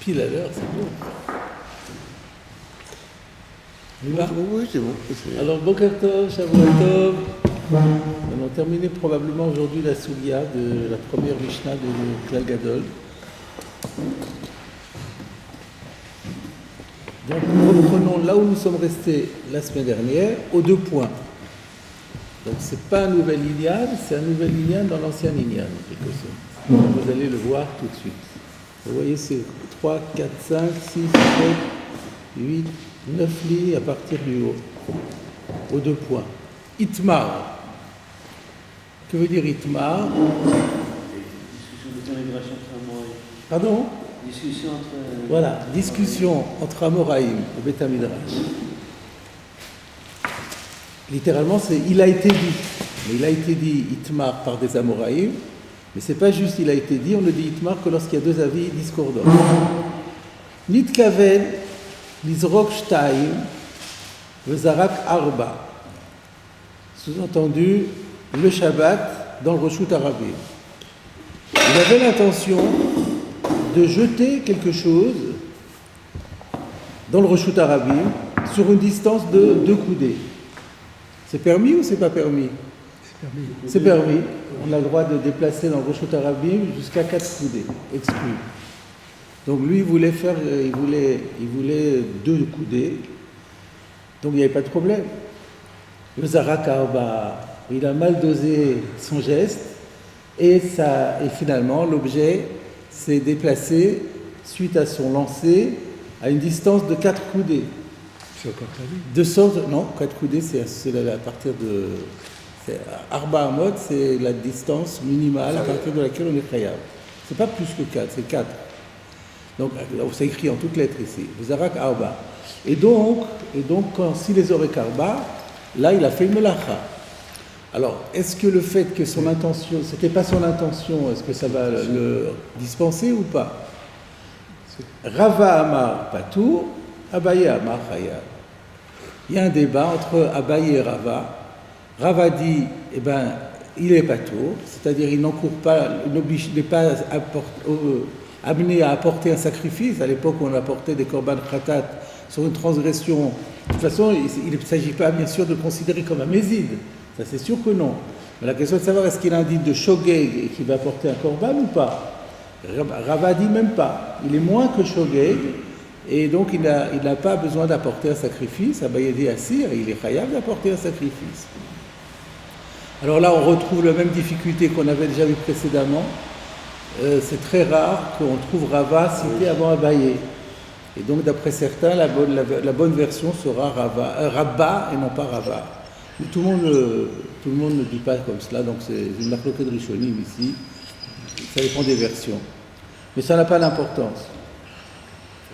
Pile à l'heure, c'est bon. On y va ? Oui, c'est bon. Alors, Boker Tov, Shavua Tov. Nous allons terminer probablement aujourd'hui la Soulia de la première Mishnah de Klal Gadol. Donc, nous reprenons là où nous sommes restés la semaine dernière, aux 2 points. Donc, ce n'est pas un nouvel Inyan, c'est un nouvel Inyan dans l'ancien Inyan, en quelque sorte. Vous allez le voir tout de suite. Vous voyez, c'est 3, 4, 5, 6, 7, 8, 9 lignes à partir du haut, aux 2 points. Itmar. Que veut dire Itmar? Pardon? Discussion entre... Voilà, discussion entre Amoraïm au Beth Midrash. Littéralement, c'est il a été dit. Mais il a été dit Itmar par des Amoraïm. Mais c'est pas juste il a été dit, on le dit Itmar que lorsqu'il y a 2 avis discordants. Nitkaven, Lizrok Shtaim, Vezarak Arba. Sous-entendu, le Shabbat dans le Roshut Arabim. Il avait l'intention de jeter quelque chose dans le Roshut Arabim sur une distance de 2 coudées. C'est permis ou c'est pas permis? C'est permis. On a le droit de déplacer dans le Roshut Arabim jusqu'à 4 coudées, exclus. Donc lui, il voulait 2 coudées, donc il n'y avait pas de problème. Le Zarak Arba, il a mal dosé son geste, et finalement, l'objet s'est déplacé suite à son lancer à une distance de 4 coudées. C'est encore permis. De sorte, non, 4 coudées, c'est à partir de... Arba Amot, c'est la distance minimale à partir de laquelle on est khayab. C'est pas plus que 4, c'est 4. Donc, c'est écrit en toutes lettres ici. Zarak Arba. Et donc si les Zorek Arba, là, il a fait une melacha. Alors, est-ce que le fait que son intention, c'était pas son intention, est-ce que ça va le dispenser ou pas? Rava Amar Patour, Abaye Amar Chayab. Il y a un débat entre Abaye et Rava. Rava dit, il est Patour, c'est-à-dire il n'encourt pas, il n'est pas amené à apporter un sacrifice. À l'époque, on apportait des korban khatat sur une transgression. De toute façon, il ne s'agit pas, bien sûr, de le considérer comme un méside. Ça, c'est sûr que non. Mais la question est de savoir, est-ce qu'il indique de shogeg et qu'il va apporter un korban ou pas? Rava dit même pas. Il est moins que shogeg, et donc il n'a pas besoin d'apporter un sacrifice. Abaye dit Assir, il est chayav d'apporter un sacrifice. Alors là, on retrouve la même difficulté qu'on avait déjà vu précédemment. C'est très rare qu'on trouve Rava cité avant Abaye. Et donc, d'après certains, la bonne version sera Rabba et non pas Rava. Mais tout le monde ne dit pas comme cela, donc c'est une marloquette de Rishonim ici. Ça dépend des versions. Mais ça n'a pas d'importance.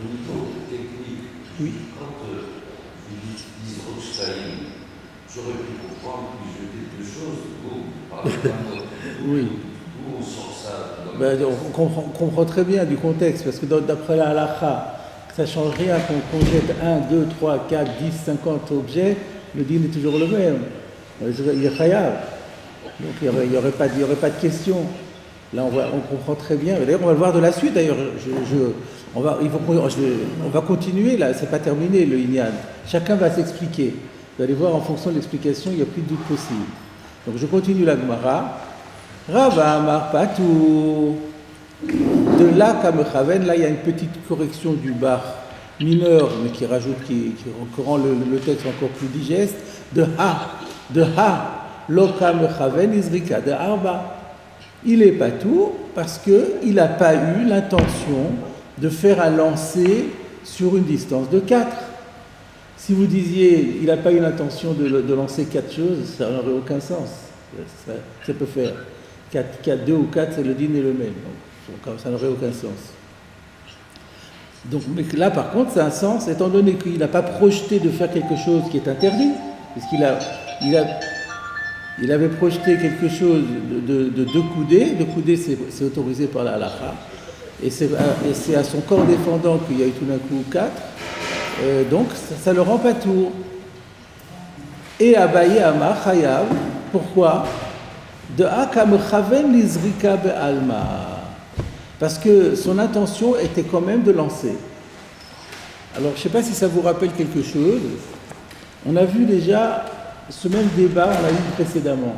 Au niveau technique, oui. Quand vous dites Israël, j'aurais pu comprendre que je dis 2 choses. Par exemple, oui. Où on sort ça On comprend très bien du contexte, parce que d'après la halakha, ça ne change rien qu'on jette 1, 2, 3, 4, 10, 50 objets, le din est toujours le même. Il est chayav. Donc il n'y aurait pas de question. Là, on comprend très bien. D'ailleurs, on va le voir de la suite. D'ailleurs, on va continuer. Là, c'est pas terminé le Inyan. Chacun va s'expliquer. Vous allez voir, en fonction de l'explication, il n'y a plus de doute possible. Donc, je continue la Gemara. Rava Amar Patou. De là, Kamechaven, là, il y a une petite correction du bar mineur, mais qui rend le texte encore plus digeste. De Ha, Lo Kamechaven Izrika, de Arba. Il est Patou parce qu'il n'a pas eu l'intention de faire un lancer sur une distance de 4. Si vous disiez il n'a pas eu l'intention de lancer 4 choses, ça n'aurait aucun sens. Ça peut faire 4, 2 ou 4, c'est le din est le même. Donc ça n'aurait aucun sens. Donc mais là par contre, c'est un sens, étant donné qu'il n'a pas projeté de faire quelque chose qui est interdit, puisqu'il avait projeté quelque chose de 2 coudées. 2 coudées, c'est autorisé par la halakha. Et c'est à son corps défendant qu'il y a eu tout d'un coup 4. Donc, ça le rend pas tour. Et Abaye Amar Chayav. Pourquoi? De Akamechaven Lizrika Be'alma. parce que son intention était quand même de lancer. Alors, je ne sais pas si ça vous rappelle quelque chose. On a vu déjà ce même débat, on l'a eu précédemment.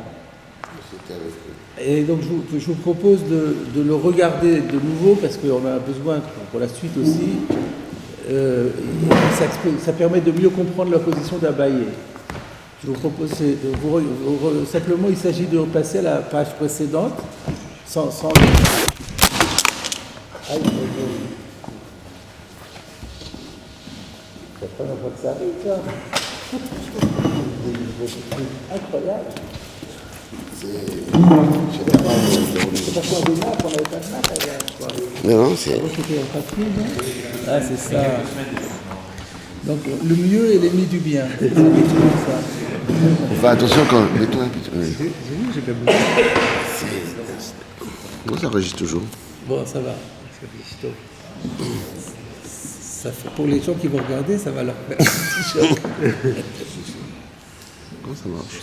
Et donc, je vous propose de le regarder de nouveau, parce qu'on a besoin pour la suite aussi. Ça permet de mieux comprendre la position d'Abaye. Je vous propose simplement, il s'agit de repasser à la page précédente, sans... Aïe, c'est pas la fois que ça arrive, ça. Incroyable. C'est parce qu'on a des nappes, on n'avait pas de nappes. Non, c'est... Ah, c'est ça. Donc, le mieux est l'ennemi du bien. C'est ça. Fais attention quand... Mets-toi un J'ai vu, j'ai pas bougé. Non, ça enregistre toujours. Bon, ça va. Ça fait, pour les gens qui vont regarder, ça va leur faire un petit choc. Comment ça marche?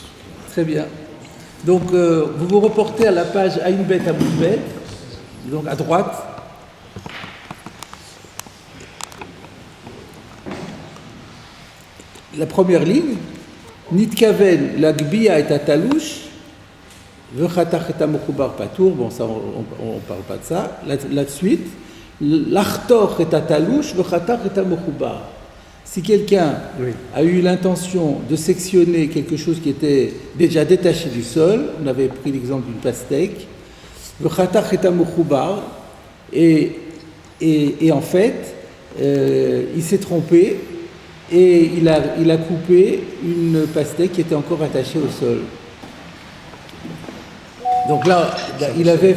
Très bien. Donc, vous vous reportez à la page Aïnbet à Boudbet, donc à droite. La première ligne, Nitkaven, la Gbia et Atalouche, Vechatach et Amokhubar Patour, bon, ça, on ne parle pas de ça. La suite, L'Achtor et Atalouche, Vechatach et Amokhubar. Si quelqu'un a eu l'intention de sectionner quelque chose qui était déjà détaché du sol, on avait pris l'exemple d'une pastèque, Vechatach et Amokhubar, et en fait, il s'est trompé, et il a coupé une pastèque qui était encore attachée au sol. Donc là, il avait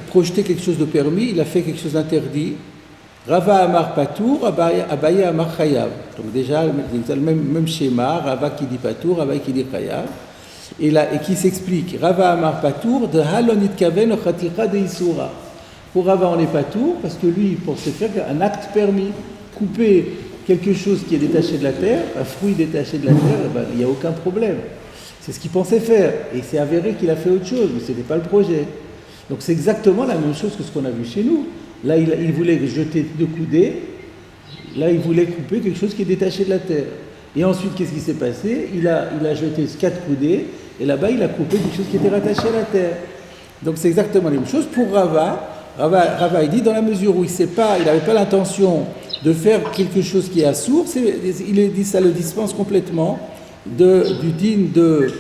projeté quelque chose de permis, il a fait quelque chose d'interdit. Rava Amar Patour, Abaye Amar Chayav. Donc déjà, le même schéma, Rava qui dit Patour, Abaye qui dit Chayav. Et qui s'explique, Rava Amar Patour, de Halonit Kaven Ochatira de Isura. Pour Rava, on est Patour, parce que lui, il pensait faire un acte permis, couper quelque chose qui est détaché de la terre, un fruit détaché de la terre, il n'y a aucun problème. C'est ce qu'il pensait faire. Et c'est avéré qu'il a fait autre chose, mais ce n'était pas le projet. Donc c'est exactement la même chose que ce qu'on a vu chez nous. Là, il voulait jeter 2 coudées. Là, il voulait couper quelque chose qui est détaché de la terre. Et ensuite, qu'est-ce qui s'est passé ? Il a jeté 4 coudées, et là-bas, il a coupé quelque chose qui était rattaché à la terre. Donc c'est exactement la même chose. Pour Rava, il dit, dans la mesure où il n'avait pas l'intention de faire quelque chose qui est assourd, il dit ça le dispense complètement du din de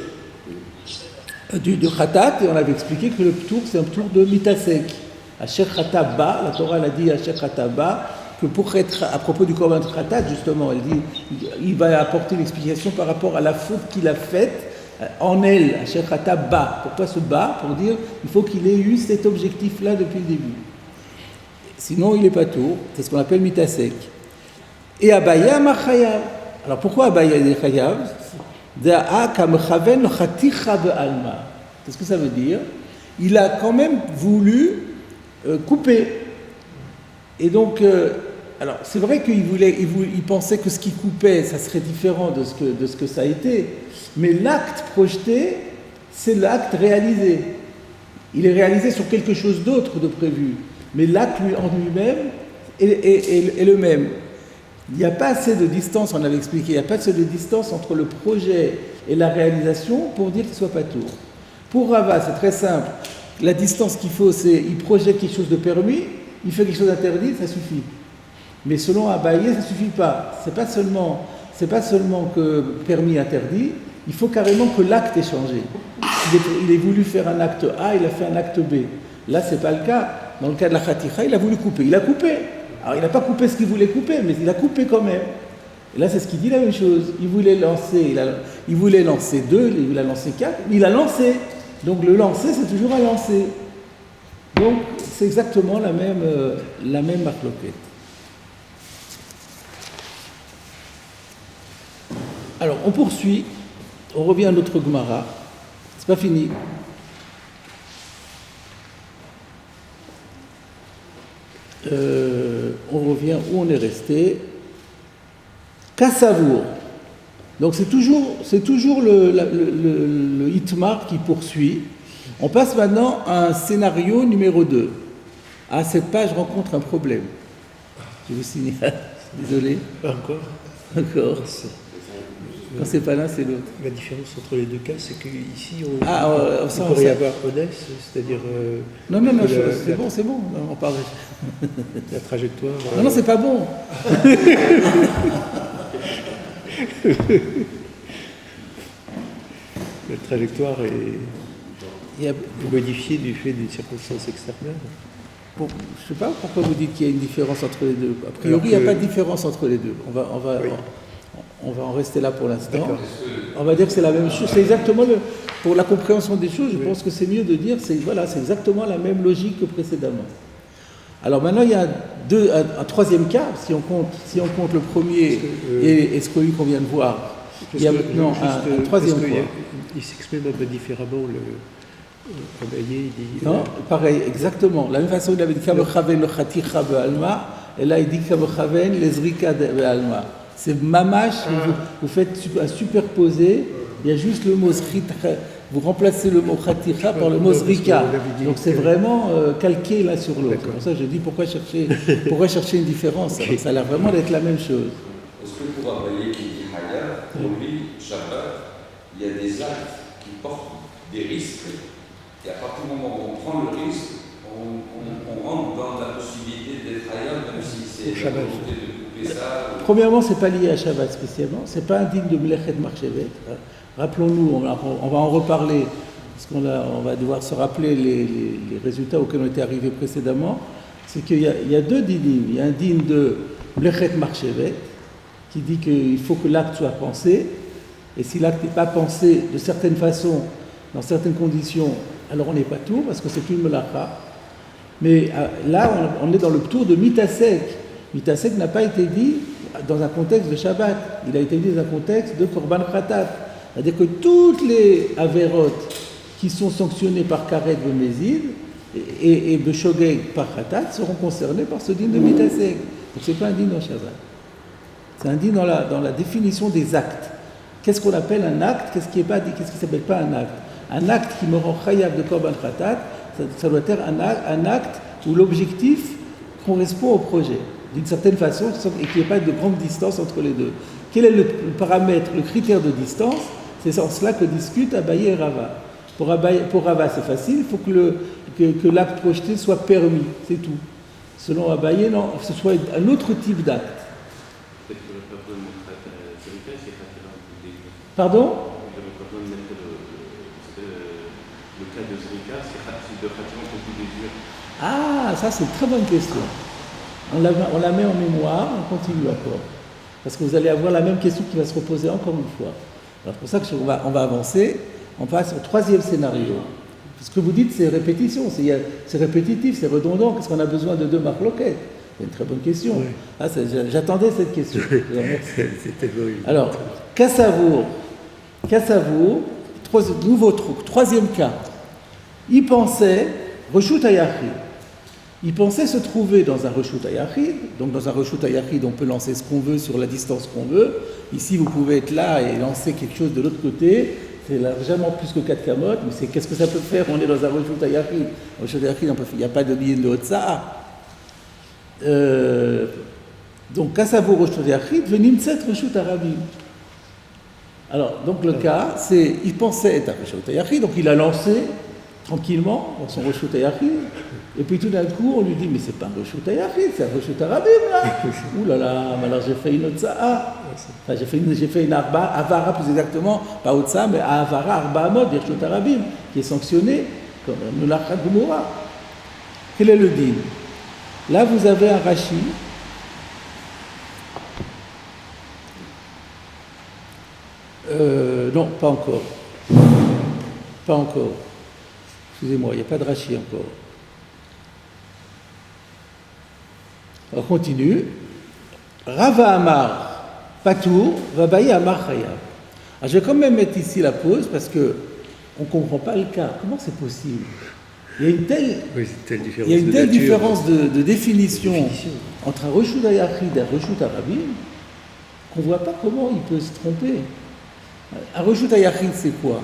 khatat, et on avait expliqué que le ptour, c'est un ptour de mitasek. Asher khataba, la Torah l'a dit Asher khataba, que pour être, à propos du korban khatat, justement, elle dit, il va apporter une explication par rapport à la faute qu'il a faite en elle, Asher khataba. Pourquoi ce ba? Pour dire, il faut qu'il ait eu cet objectif-là depuis le début. Sinon, il n'est pas tour, c'est ce qu'on appelle mitasek. Et Abaye Amar Chayav. Alors pourquoi Abaye est Chayav? Qu'est-ce que ça veut dire? Il a quand même voulu couper. Et donc, alors c'est vrai qu'il pensait que ce qu'il coupait, ça serait différent de ce que ça a été, mais l'acte projeté, c'est l'acte réalisé. Il est réalisé sur quelque chose d'autre de prévu, mais l'acte en lui-même est le même. Il n'y a pas assez de distance, on avait expliqué, il n'y a pas assez de distance entre le projet et la réalisation pour dire qu'il ne soit pas tour. Pour Rava, c'est très simple. La distance qu'il faut, c'est il projette quelque chose de permis, il fait quelque chose d'interdit, ça suffit. Mais selon Abaye, ça ne suffit pas. C'est pas seulement que permis interdit, il faut carrément que l'acte ait changé. Il a voulu faire un acte A, il a fait un acte B. Là, ce n'est pas le cas. Dans le cas de la Khaticha, il a voulu couper. Il a coupé. Alors, il n'a pas coupé ce qu'il voulait couper, mais il a coupé quand même. Et là, c'est ce qu'il dit la même chose. Il voulait lancer 2, il a lancé 4, mais il a lancé. Donc, le lancer, c'est toujours un lancer. Donc, c'est exactement la même marloquette. Alors, on poursuit. On revient à notre Gemara. C'est pas fini. On revient où on est resté. Kassavour. Donc c'est toujours le hitmar qui poursuit. On passe maintenant à un scénario numéro 2. Ah, cette page rencontre un problème. Je vous signale. Désolé. Encore. Quand c'est pas l'un, c'est l'autre. La différence entre les deux cas, c'est qu'ici, on ça, pourrait y ça. avoir Odès, c'est-à-dire Non, que c'est bon. Non, on parle. la trajectoire. Non, c'est pas bon. La trajectoire est Il y a- modifiée du fait des circonstances extérieures. Bon, je ne sais pas pourquoi vous dites qu'il y a une différence entre les deux. A priori, Alors il n'y a que- pas de différence entre les deux. Oui. On va en rester là pour l'instant. D'accord. On va dire que c'est la même chose. C'est exactement pour la compréhension des choses, je pense que c'est mieux de dire c'est exactement la même logique que précédemment. Alors maintenant, il y a un troisième cas, si on compte le premier et celui qu'on vient de voir. Il y a maintenant un troisième point. Il s'exprime un peu différemment, Abaye, il dit... Non, pareil, exactement. De la même façon, il avait dit Kamechaven le Khaticha be'alma, et là il dit Kamechaven les Zrika be'alma. C'est mamash, vous faites un superposé, il y a juste le mot Zrika, vous remplacez le mot Khaticha par le mot Zrika. Donc c'est vraiment calqué l'un sur l'autre. C'est pour ça que je dis pourquoi chercher une différence. Alors, ça a l'air vraiment d'être la même chose. Parce que pour Abaye qui dit Haya, pour lui, Shabbat, il y a des actes qui portent des risques. Et à partir du moment où on prend le risque, on rentre dans la possibilité d'être ailleurs, même si c'est la volonté de couper ça. Premièrement, ce n'est pas lié à Shabbat spécialement, ce n'est pas indigne de Mlechet Marchevet. Rappelons-nous, on va en reparler, parce on va devoir se rappeler les résultats auxquels on était arrivés précédemment. C'est qu'il y a deux dinim. Il y a un din de Mlechet Marchevet, qui dit qu'il faut que l'acte soit pensé, et si l'acte n'est pas pensé de certaines façons, dans certaines conditions, alors on n'est pas tout, parce que c'est une melacha. Mais là, on est dans le tour de Mitasek. Mitasek n'a pas été dit dans un contexte de Shabbat, il a été dit dans un contexte de Korban Khatat. C'est-à-dire que toutes les avérotes qui sont sanctionnées par Karet Bemezid et Beshogeg par Khatat seront concernées par ce din de Mitasek. Donc ce n'est pas un din dans Shabbat. C'est un din dans la définition des actes. Qu'est-ce qu'on appelle un acte? Qu'est-ce qui ne s'appelle pas un acte? Un acte qui me rend chayav de Korban Khatat, ça doit être un acte où l'objectif correspond au projet, d'une certaine façon, et qu'il n'y ait pas de grande distance entre les deux. Quel est le paramètre, le critère de distance? C'est en cela que discutent Abaye et Rava. Pour Rava, c'est facile, il faut que l'acte projeté soit permis, c'est tout. Selon Abaye, non, ce soit un autre type d'acte. Peut-être que le peuple mettre Zrika, c'est Khatira. Pardon? Le cas de Zrika, c'est de Khatira un peu plus dur. Ah, ça c'est une très bonne question. On la met en mémoire, on continue encore. Parce que vous allez avoir la même question qui va se reposer encore une fois. Alors c'est pour ça qu'on va avancer, on passe au troisième scénario. Ce que vous dites, c'est répétition, c'est répétitif, c'est redondant, qu'est-ce qu'on a besoin de deux marloquettes? C'est une très bonne question. Oui. Ah, j'attendais cette question. C'était beau. Alors, Kassavour, nouveau truc, troisième cas. Il pensait, Reshut HaYachid, il pensait se trouver dans un Reshut HaYachid. Donc dans un Reshut HaYachid, on peut lancer ce qu'on veut sur la distance qu'on veut. Ici, vous pouvez être là et lancer quelque chose de l'autre côté. C'est largement plus que 4 kamot, mais qu'est-ce que ça peut faire? On est dans un Reshut HaYachid. Reshut HaYachid, il n'y a pas de billet de Hotsa. Donc, Kassavour Reshut HaYachid, Venimtset Reshut HaRabim. Alors, donc le cas, c'est, il pensait être un Reshut HaYachid, donc il a lancé tranquillement dans son Reshut HaYachid, et puis tout d'un coup, on lui dit, mais c'est pas un Reshut HaYachid, c'est un Reshut HaRabim, là. Ouh là là, alors j'ai fait une Otsa'a. Enfin, j'ai fait une Avara, plus exactement, pas Otsa'a, mais Avara Arba Amod, Reshut HaRabim, qui est sanctionné comme un Melachat Gumura. Quel est le din? Là, vous avez un Rashi. Non, pas encore. Pas encore. Excusez-moi, il n'y a pas de Rashi encore. On continue. Rava Amar Patour, Vabaye Amar Chayav. Alors, je vais quand même mettre ici la pause parce que on ne comprend pas le cas. Comment c'est possible? Il y a une telle différence de définition entre un Reshut HaYachid et un Reshut HaRabim qu'on ne voit pas comment il peut se tromper. Un Reshut HaYachid, c'est quoi?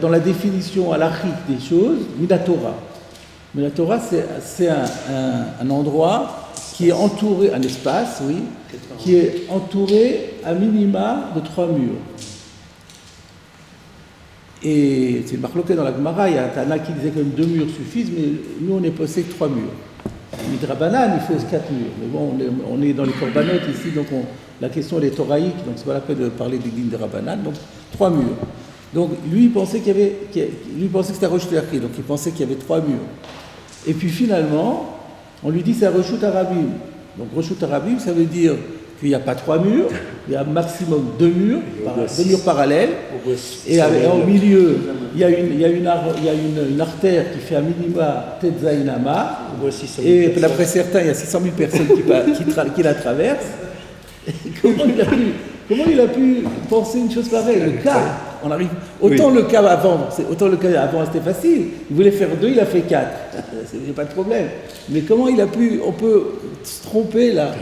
Dans la définition halachique des choses, Minatora. Mais la Torah, c'est un endroit qui est entouré, un espace, oui, qui est entouré à minima de 3 murs. Et c'est marqué dans la Gemara, il y a un Tana qui disait que 2 murs suffisent, mais nous on est posé que 3 murs. Midrabanan, il faut 4 murs. Mais bon, on est dans les corbanotes ici, donc la question elle est toraïque, donc c'est pas la peine de parler du din de Rabbanan, donc 3 murs. Donc lui il pensait qu'il c'était un Rosh Tayachid, donc il pensait qu'il y avait 3 murs. Et puis finalement, on lui dit c'est un Roshut Arabim. Donc Roshut Arabim, ça veut dire qu'il n'y a pas 3 murs, il y a maximum 2 murs, 2 murs parallèles, et au milieu, il y a une artère qui fait un minima Tetzainama, et d'après certains, il y a 600 000 personnes qui la traversent. Comment il a pu penser une chose pareille? Le cas, on arrive. Autant le cas avant c'était facile. Il voulait faire 2, il a fait 4. C'est pas de problème. Mais comment on peut se tromper là?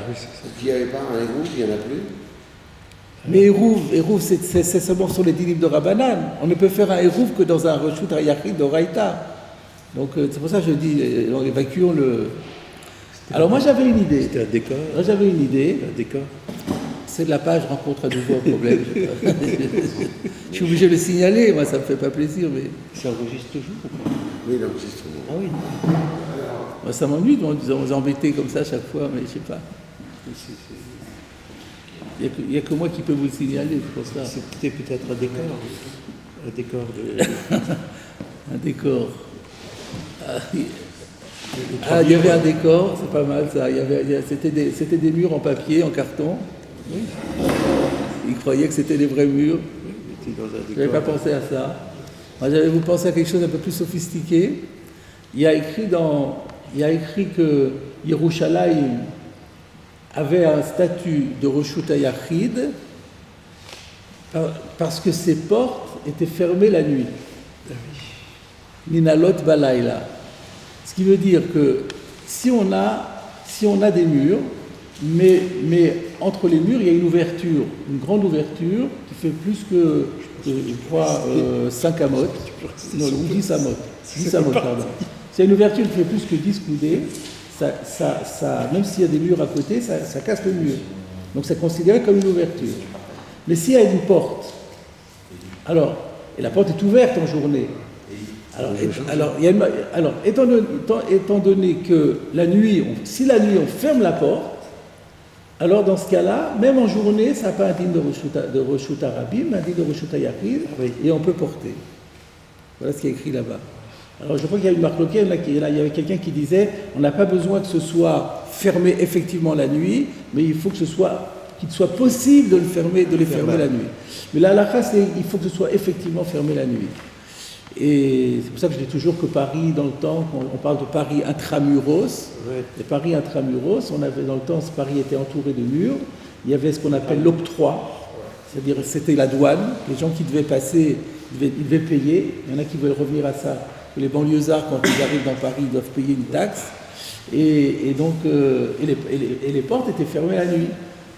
Il n'y avait pas un Hérouv, il n'y en a plus. Mais Hérouv, c'est seulement sur les dinim de Rabbanan. On ne peut faire un Hérouv que dans un Roshut Hayachid d'Oraïta. Donc c'est pour ça que je dis, évacuons le. Alors moi j'avais une idée. C'était un décor. Moi j'avais une idée. Un décor. C'est de la page rencontre à nouveau un problème. Je suis obligé de le signaler, moi ça me fait pas plaisir, mais. Ça enregistre toujours ou pas? Oui, l'enregistrement. Ah oui. Moi, ça m'ennuie de vous embêter comme ça à chaque fois, mais je sais pas. Il n'y a que moi qui peux vous le signaler, c'est pour ça. C'était peut-être un décor. Un décor de. Un décor. Il y avait un décor, c'est pas mal ça. C'était des murs en papier, en carton. Oui. Ils croyaient que c'était des vrais murs. Je n'avais pas pensé à ça. Moi, j'avais vous pensé à quelque chose un peu plus sophistiqué. Il y a écrit que Yerushalayim avait un statut de Roshut Hayachid parce que ses portes étaient fermées la nuit. Ninalot Balayla. Ce qui veut dire que si on a des murs, mais entre les murs, il y a une ouverture, une grande ouverture qui fait plus que je crois, 5 amotes, non, 10 amotes. 10 amotes, pardon. S'il y a une ouverture qui fait plus que 10 coudées, ça, même s'il y a des murs à côté, ça casse le mur. Donc c'est considéré comme une ouverture. Mais s'il y a une porte, et la porte est ouverte en journée, étant donné que si la nuit on ferme la porte, alors dans ce cas-là, même en journée, ça n'a pas un din de Roshut Arabim, un din de Roshut Hayachid, et on peut porter. Voilà ce qui est écrit là-bas. Alors je crois qu'il y a une marque locale, il y avait quelqu'un qui disait, on n'a pas besoin que ce soit fermé effectivement la nuit, mais il faut que qu'il soit possible de les fermer la nuit. Mais la halakha, il faut que ce soit effectivement fermé la nuit. Et c'est pour ça que je dis toujours que Paris, dans le temps, quand on parle de Paris intramuros, et Paris intramuros, on avait dans le temps, Paris était entouré de murs, il y avait ce qu'on appelle l'octroi, c'est-à-dire c'était la douane, les gens qui devaient passer, ils devaient payer, il y en a qui veulent revenir à ça, que les banlieusards, quand ils arrivent dans Paris, ils doivent payer une taxe, et les portes étaient fermées la nuit.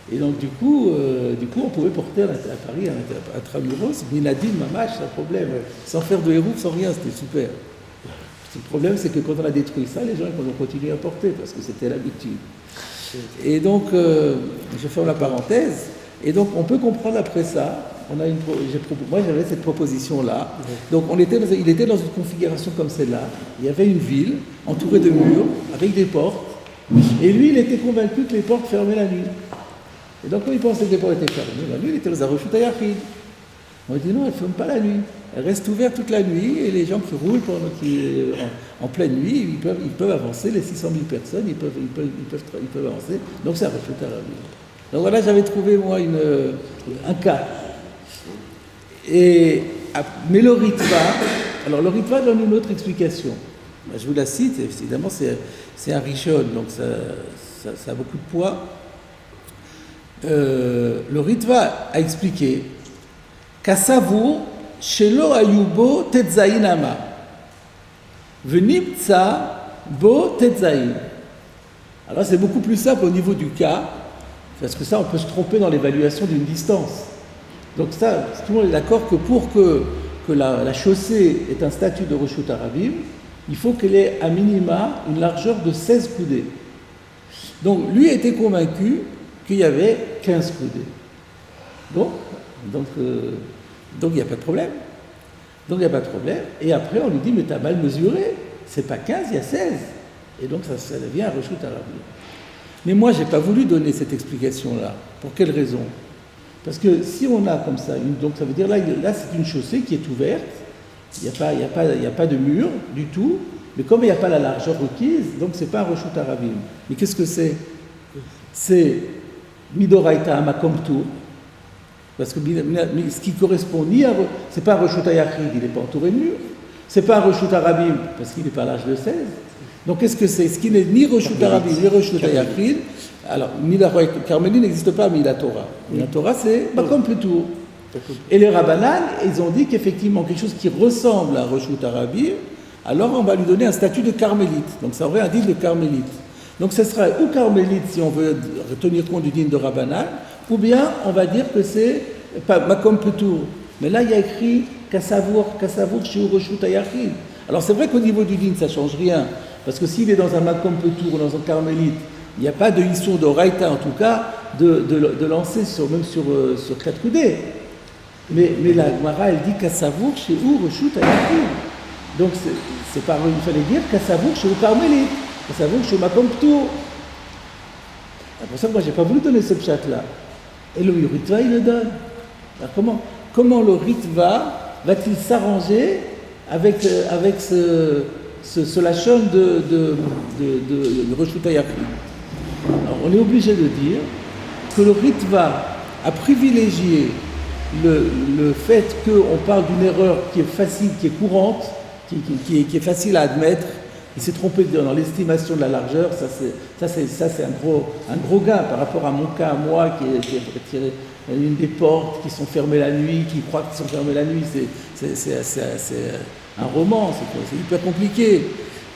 Et donc du coup, on pouvait porter à Paris un tramuros, Minadim, Mamash, sans problème, sans faire de hérouf, sans rien, c'était super. Le problème, c'est que quand on a détruit ça, les gens ont continué à porter, parce que c'était l'habitude. Et donc, je ferme la parenthèse, et donc on peut comprendre après ça, moi j'avais cette proposition-là, donc il était dans une configuration comme celle-là, il y avait une ville entourée de murs, avec des portes, et lui, il était convaincu que les portes fermaient la nuit. Et donc, quand il pensait que les portes étaient fermées, la nuit, il était dans un Roshut Hayachid. On lui dit non, elle ne ferme pas la nuit. Elle reste ouverte toute la nuit et les gens qui roulent en pleine nuit, ils peuvent avancer, les 600 000 personnes, ils peuvent avancer. Donc, c'est un Roshut Hayachid. Donc voilà, j'avais trouvé, moi, un cas. Mais le Ritva donne une autre explication. Je vous la cite, évidemment, c'est un Rishon, donc ça a beaucoup de poids. Le Ritva a expliqué qu'Asavur shelo ayubo tetzainama venimtsa bo tetzain. Alors c'est beaucoup plus simple au niveau du cas, parce que ça on peut se tromper dans l'évaluation d'une distance. Donc ça, tout le monde est d'accord que pour que la chaussée ait un statut de Roshut Arabim, il faut qu'elle ait à minima une largeur de 16 coudées. Donc lui était convaincu qu'il y avait 15 coudées. Donc il n'y a pas de problème. Donc il n'y a pas de problème. Et après on lui dit mais tu as mal mesuré, c'est pas 15, il y a 16. Et donc ça devient un reshut arabi. Mais moi je n'ai pas voulu donner cette explication-là. Pour quelle raison? Parce que si on a comme ça, donc ça veut dire là c'est une chaussée qui est ouverte, il n'y a pas de mur du tout, mais comme il n'y a pas la largeur requise, donc c'est pas un reshut arabim. Mais qu'est-ce que c'est? C'est midoraita makom tour, parce que ce qui correspond ni à, c'est pas un reshut ayachid, il n'est pas entouré de mur, c'est pas un reshut arabim parce qu'il n'est pas à l'âge de 16. Donc qu'est-ce que c'est? Ce qui n'est ni reshut arabim ni reshut ayachid. Alors, Carmélie n'existe pas, mais la Torah. La Torah, c'est makom tour. Et les Rabbanan, ils ont dit qu'effectivement, quelque chose qui ressemble à un reshut arabim, alors on va lui donner un statut de carmélite. Donc ça aurait un din de carmélite. Donc ce sera ou carmélite si on veut tenir compte du din de Rabbanan, ou bien on va dire que c'est makom tour. Mais là, il y a écrit kasavour shiur reshut ayachid. Alors c'est vrai qu'au niveau du din, ça ne change rien, parce que s'il est dans un makom tour ou dans un carmélite, il n'y a pas de issour d'oraïta, en tout cas, de lancer même sur 4 coudées. Mais la Gemara, elle dit Kassavour chez Ou Reshut Ayachid. Donc, c'est pas, il fallait dire Kassavour chez Ou Carmélite, Kassavour chez Makom Ptour. C'est pour ça que moi, je n'ai pas voulu donner ce pshat-là. Et le Ritva, il le donne. Alors, comment le Ritva va-t-il s'arranger avec ce lachon de Reshut Ayachid? Alors, on est obligé de dire que le Ritva a privilégié le fait qu'on parle d'une erreur qui est facile, qui est courante, qui est facile à admettre. Il s'est trompé dans l'estimation de la largeur, ça c'est un gros gain par rapport à mon cas, à moi, qui est retiré une des portes qui sont fermées la nuit, qui croit qu'ils sont fermées la nuit, c'est un roman, c'est hyper compliqué.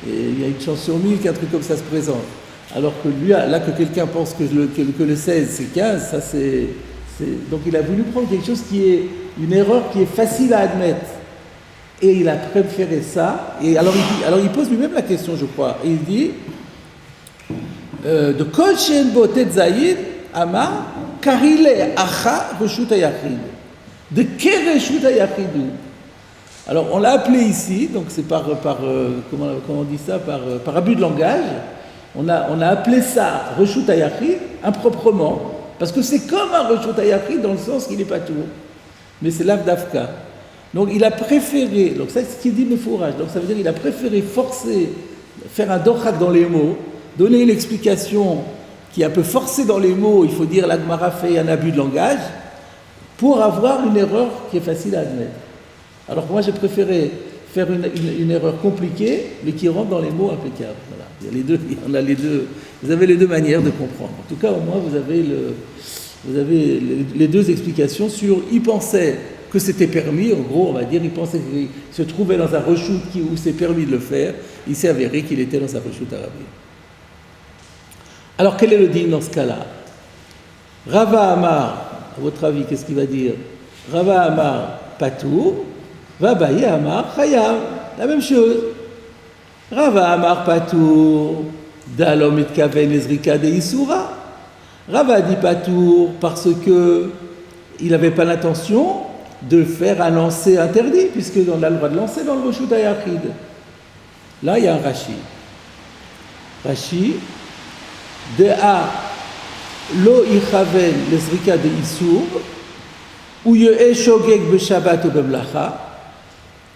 Et il y a une chance sur 1000 qu'un truc comme ça se présente. Alors que lui, là que quelqu'un pense que le 16 c'est 15, ça c'est... Donc il a voulu prendre quelque chose qui est une erreur qui est facile à admettre. Et il a préféré ça. Et alors il pose lui-même la question, je crois. Et il dit de Kol Shen Botet Zayid Ama Karile Acha Reshut Ayachid. De quel Reshut Ayachidou? Alors on l'a appelé ici, donc c'est par comment on dit ça, par abus de langage. On a appelé ça Reshut Ayachid improprement, parce que c'est comme un Reshut Ayachid dans le sens qu'il n'est pas tout, mais c'est l'Avdavka. Donc il a préféré, donc ça c'est ce qu'il dit Mefourage, donc ça veut dire qu'il a préféré forcer, faire un dochak dans les mots, donner une explication qui est un peu forcée dans les mots, il faut dire la Gemara fait un abus de langage, pour avoir une erreur qui est facile à admettre. Alors moi j'ai préféré faire une erreur compliquée, mais qui rentre dans les mots impeccables. Voilà. Vous avez les deux manières de comprendre. En tout cas, au moins, vous avez les deux explications sur. Il pensait que c'était permis, en gros, on va dire, il pensait qu'il se trouvait dans un reshoot où c'est permis de le faire. Il s'est avéré qu'il était dans un reshoot arabe. Alors, quel est le din dans ce cas-là? Rava Amar, à votre avis, qu'est-ce qu'il va dire? Rava Amar, Patour. Vabaye Amar Chayav, la même chose. Rava Amar Patour, Dalom et Kaven Ezrika de Isura. Rava dit Patour parce que il n'avait pas l'intention de faire un lancer interdit, puisqu'on a le droit de lancer dans le Reshut Ayachid. Là, il y a un Rashi. Rashi, Dea Lo Ichaven Ezrika de Isur, ou Ye'e Shogeg Beshabbat ou Bemlacha.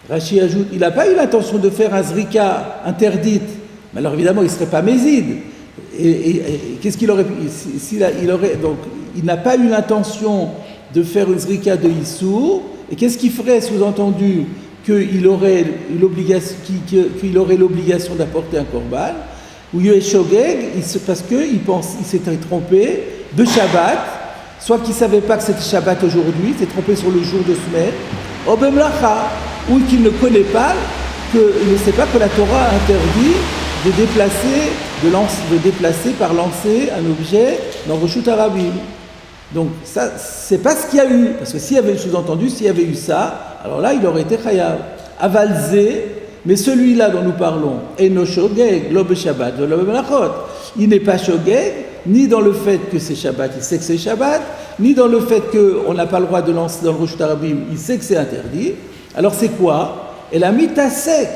Rashi ajoute, il n'a pas eu l'intention de faire un zrika interdite, mais alors évidemment il ne serait pas méside. Et qu'est-ce qu'il aurait pu, donc il n'a pas eu l'intention de faire une zrika de Issour, et qu'est-ce qu'il ferait sous-entendu? Qu'il aurait l'obligation d'apporter un korban, ou Yeshogeg, parce qu'il s'était trompé de Shabbat, soit qu'il ne savait pas que c'était Shabbat aujourd'hui, il s'est trompé sur le jour de semaine, ou Bemlacha, ou qu'il ne connaît pas, il ne sait pas que la Torah interdit de déplacer par lancer un objet dans Reshut Arabim. Donc ça, c'est pas ce qu'il y a eu, parce que s'il y avait sous-entendu, s'il y avait eu ça, alors là, il aurait été chayav. Avalzé, Mais celui-là dont nous parlons, Eno Shogeg, lo Shabbat, lo Melachot, il n'est pas Shogeg, ni dans le fait que c'est Shabbat, il sait que c'est Shabbat, ni dans le fait qu'on n'a pas le droit de lancer dans le Rosh Tarabim, il sait que c'est interdit. Alors c'est quoi? Elle a mis ta sec.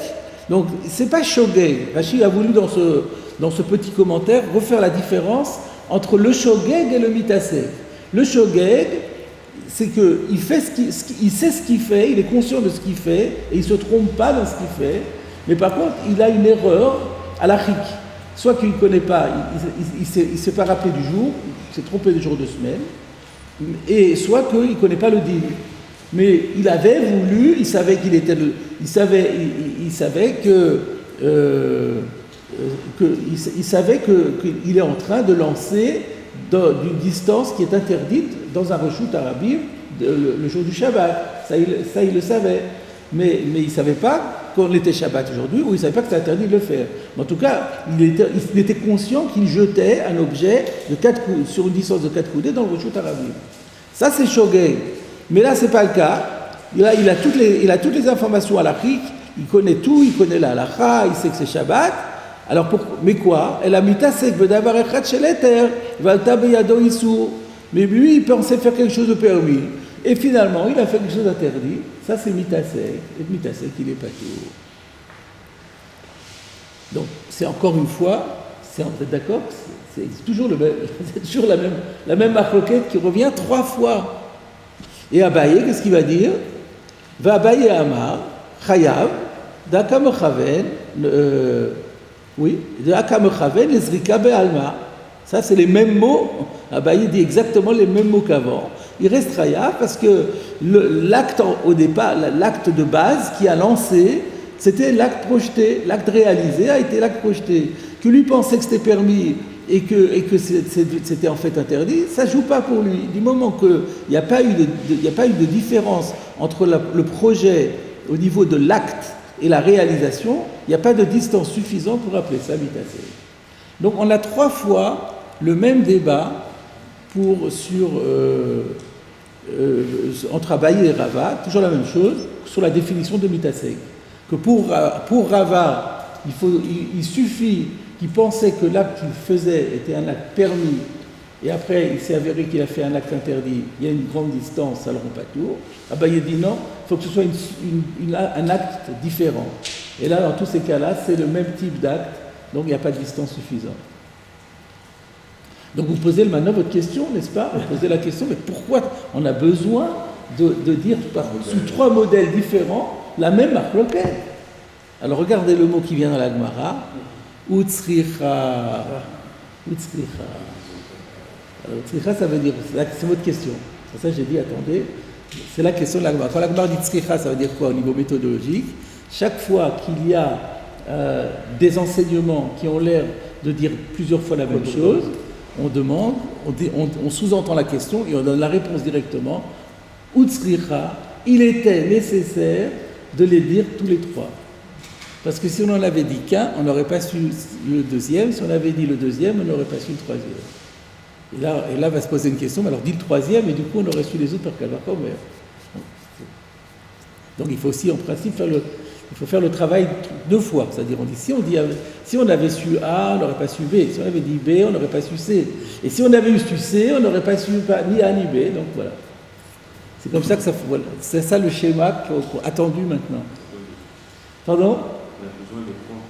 Donc c'est pas Shogeg. Rashi a voulu dans ce petit commentaire refaire la différence entre le Shogeg et le mitasek. Le Shogeg, c'est qu'il fait il sait ce qu'il fait, il est conscient de ce qu'il fait, et il ne se trompe pas dans ce qu'il fait, mais par contre, il a une erreur à la chik. Soit qu'il ne connaît pas, il ne s'est pas rappelé du jour, il s'est trompé du jour de semaine, et soit qu'il ne connaît pas le din. Mais il avait voulu, il savait qu'il était il savait qu'il est en train de lancer d'une distance qui est interdite dans un reshut arabim le jour du Shabbat. Ça, il le savait. Mais il ne savait pas qu'on était Shabbat aujourd'hui, ou il ne savait pas que c'était interdit de le faire. Mais en tout cas, il était conscient qu'il jetait un objet sur une distance de 4 coudées dans le reshut arabim. Ça, c'est Shogeg. Mais là, ce n'est pas le cas. Là, il a toutes les informations à l'Afrique, il connaît tout, il connaît la halakha, il sait que c'est Shabbat. Alors, mais quoi? Elle a mis tasek bedavar echad shel eter, valta beyado isur. Mais lui, il pensait faire quelque chose de permis. Et finalement, il a fait quelque chose d'interdit. Ça, c'est mitasek. Et mitasek, il est pas tout. Donc, c'est encore une fois, vous êtes d'accord? C'est toujours la même marloquette qui revient 3 fois. Et Abaye, qu'est-ce qu'il va dire? Va Abaye Amar, Chayav, d'Akamechaven, d'Akamechaven, Ezrika Be'alma. Ça, c'est les mêmes mots. Abaye dit exactement les mêmes mots qu'avant. Il reste Chayav parce que l'acte au départ, l'acte de base qui a lancé, c'était l'acte projeté. L'acte réalisé a été l'acte projeté. Que lui pensait que c'était permis et que c'était en fait interdit, ça ne joue pas pour lui. Du moment qu'il n'y a pas eu de différence entre le projet au niveau de l'acte et la réalisation, il n'y a pas de distance suffisante pour appeler ça mitasek. Donc on a 3 fois le même débat entre Abaye et Rava, toujours la même chose, sur la définition de mitasek. Que pour Rava, il suffit qu'il pensait que l'acte qu'il faisait était un acte permis, et après il s'est avéré qu'il a fait un acte interdit, il y a une grande distance, ça le rend pas tour. Abaye dit non, il faut que ce soit un acte différent. Et là, dans tous ces cas-là, c'est le même type d'acte, donc il n'y a pas de distance suffisante. Donc vous posez maintenant votre question, n'est-ce pas? Vous posez la question, mais pourquoi on a besoin de dire sous 3 modèles différents la même marloquette? Alors regardez le mot qui vient dans la Gemara. Utsricha. Alors, Utsricha, ça veut dire, c'est votre question. C'est ça que j'ai dit, attendez, c'est la question de la Gemara. Quand la Gemara dit Utsricha, ça veut dire quoi au niveau méthodologique? Chaque fois qu'il y a des enseignements qui ont l'air de dire plusieurs fois la même chose, on demande, on sous-entend la question et on donne la réponse directement. Utsricha, il était nécessaire de les dire tous les 3. Parce que si on en avait dit qu'un, on n'aurait pas su le deuxième. Si on avait dit le deuxième, on n'aurait pas su le troisième. Et là va se poser une question, mais alors dit le troisième, et du coup on aurait su les autres par Kalvachomer. Donc il faut aussi en principe faire le travail 2 fois. C'est-à-dire si on avait su A, on n'aurait pas su B. Si on avait dit B, on n'aurait pas su C. Et si on avait eu su C, on n'aurait pas su ni A ni B. Donc voilà. C'est comme ça que voilà. C'est ça le schéma attendu maintenant. Pardon?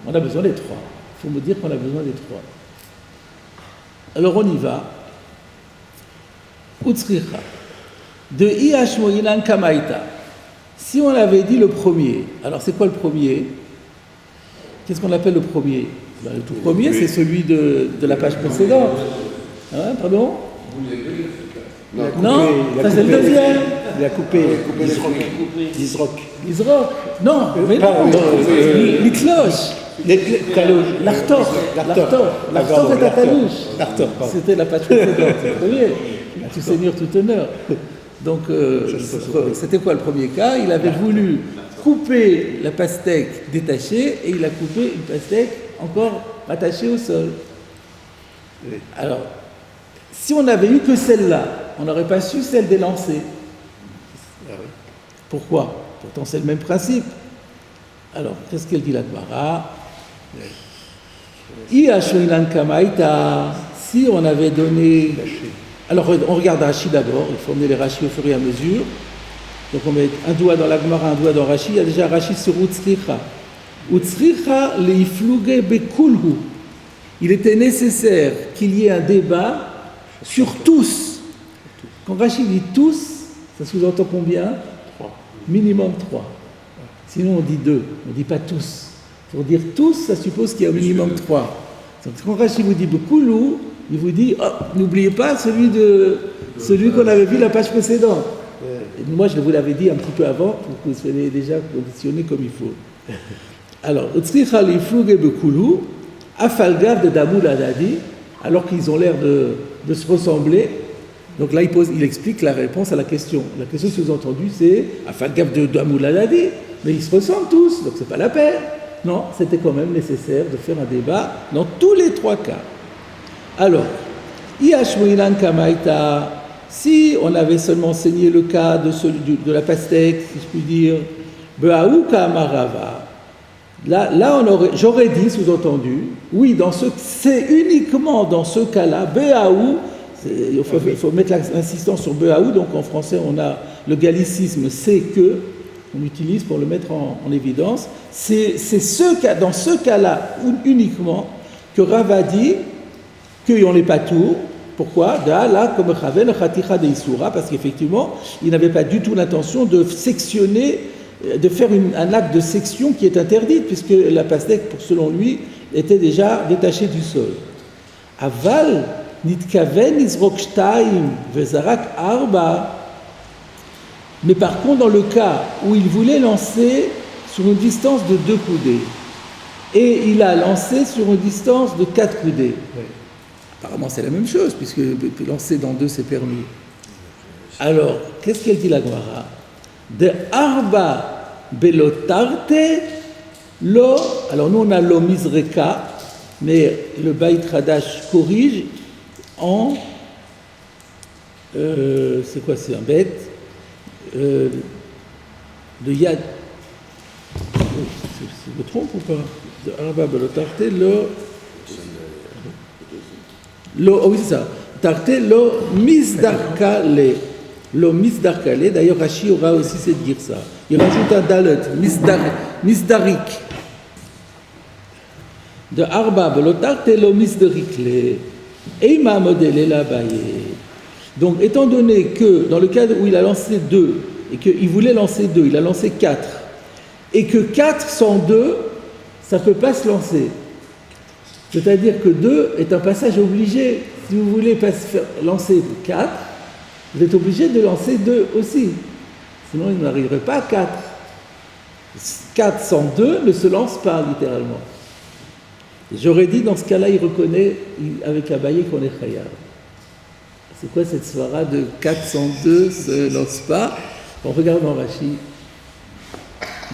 On a besoin des 3. Il faut me dire qu'on a besoin des 3. Alors on y va. Utsricha. De Ihashmoinan Kamaita. Si on avait dit le premier, alors c'est quoi le premier? Qu'est-ce qu'on appelle le premier? Le tout premier, c'est celui de la page précédente. Hein, pardon? Non, ça c'est le deuxième. Il a coupé l'Isroc. L'Isroc. Non, mais non. Les cloches. L'Artor. L'Artor est à Talouche. C'était la page précédente. Vous voyez, à tout seigneur, tout honneur. Donc, c'était quoi le premier cas? Il avait voulu couper la pastèque détachée et il a coupé une pastèque encore attachée au sol. Alors, si on n'avait eu que celle-là, on n'aurait pas su celle des lancers. Pourquoi? Pourtant, c'est le même principe. Alors, qu'est-ce qu'elle dit la Gemara? Si on avait donné... Alors, on regarde Rashi d'abord, il faut emmener les Rashi au fur et à mesure. Donc, on met un doigt dans la Gemara, un doigt dans Rashi. Il y a déjà Rashi sur Utsricha. Utsricha leifluge bekulhu. Il était nécessaire qu'il y ait un débat sur tous. Quand Rashi dit tous, ça sous-entend combien? 3. Minimum 3. Sinon, on dit 2. On ne dit pas tous. Pour dire tous, ça suppose qu'il y a au minimum 3. Donc, quand Rashi vous dit bekulhu, il vous dit, oh, n'oubliez pas celui qu'on avait vu la page précédente. Et moi, je vous l'avais dit un petit peu avant pour que vous soyez déjà conditionné comme il faut. Alors, Utsricha leifluge bekulhu, afalgav de Damoul Adadi, alors qu'ils ont l'air de se ressembler. Donc là, il explique la réponse à la question. La question sous-entendue, c'est afalgav de Damoul Adadi, mais ils se ressemblent tous, donc c'est pas la peine. Non, c'était quand même nécessaire de faire un débat dans tous les 3 cas. Alors, Iashmoilan Kamaita, si on avait seulement enseigné le cas de la pastèque, si je puis dire, Be'aou Kamarava, là j'aurais dit, sous-entendu, oui, c'est uniquement dans ce cas-là, Be'aou, il faut mettre l'insistance sur Be'aou, donc en français on a le gallicisme c'est que, on utilise pour le mettre en évidence, c'est dans ce cas-là uniquement que Rav a dit qu'ils ont les patours. Pourquoi? Là, comme Chaven, Khaticha de Isura, parce qu'effectivement, il n'avait pas du tout l'intention de sectionner, de faire un acte de section qui est interdit, puisque la pastèque, selon lui, était déjà détachée du sol. Aval, Nitkaven, Izrok Shtaim, Vezarak Arba. Mais par contre, dans le cas où il voulait lancer sur une distance de 2 coudées, et il a lancé sur une distance de 4 coudées. Oui. Apparemment, c'est la même chose, puisque lancer dans 2, c'est permis. Alors, qu'est-ce qu'elle dit la Gemara? De Arba Belotarte Lo. Alors, nous, on a Lo Mizreka, mais le Beit Hadash corrige en. C'est quoi? C'est un bête de Yad. Je me trompe ou pas? De Arba Belotarte Lo, oui, c'est ça. Tarte lo misdarkale. Lo misdarkale. D'ailleurs, Rashi aura aussi cette girsa. Il rajoute un dalet, misdarik. De arba, lo tarte lo misdarikle. Eima modele la baye. Donc, étant donné que dans le cas où il a lancé 2, et qu'il voulait lancer 2, il a lancé 4, et que 4 sans 2, ça ne peut pas se lancer. C'est-à-dire que 2 est un passage obligé. Si vous voulez lancer 4, vous êtes obligé de lancer 2 aussi. Sinon, il n'arriverait pas à 4. 4 sans 2 ne se lance pas, littéralement. J'aurais dit, dans ce cas-là, il reconnaît avec la baillée qu'on est khayar. C'est quoi cette svara de 4 sans 2 ne se lance pas? On regarde en Rashi.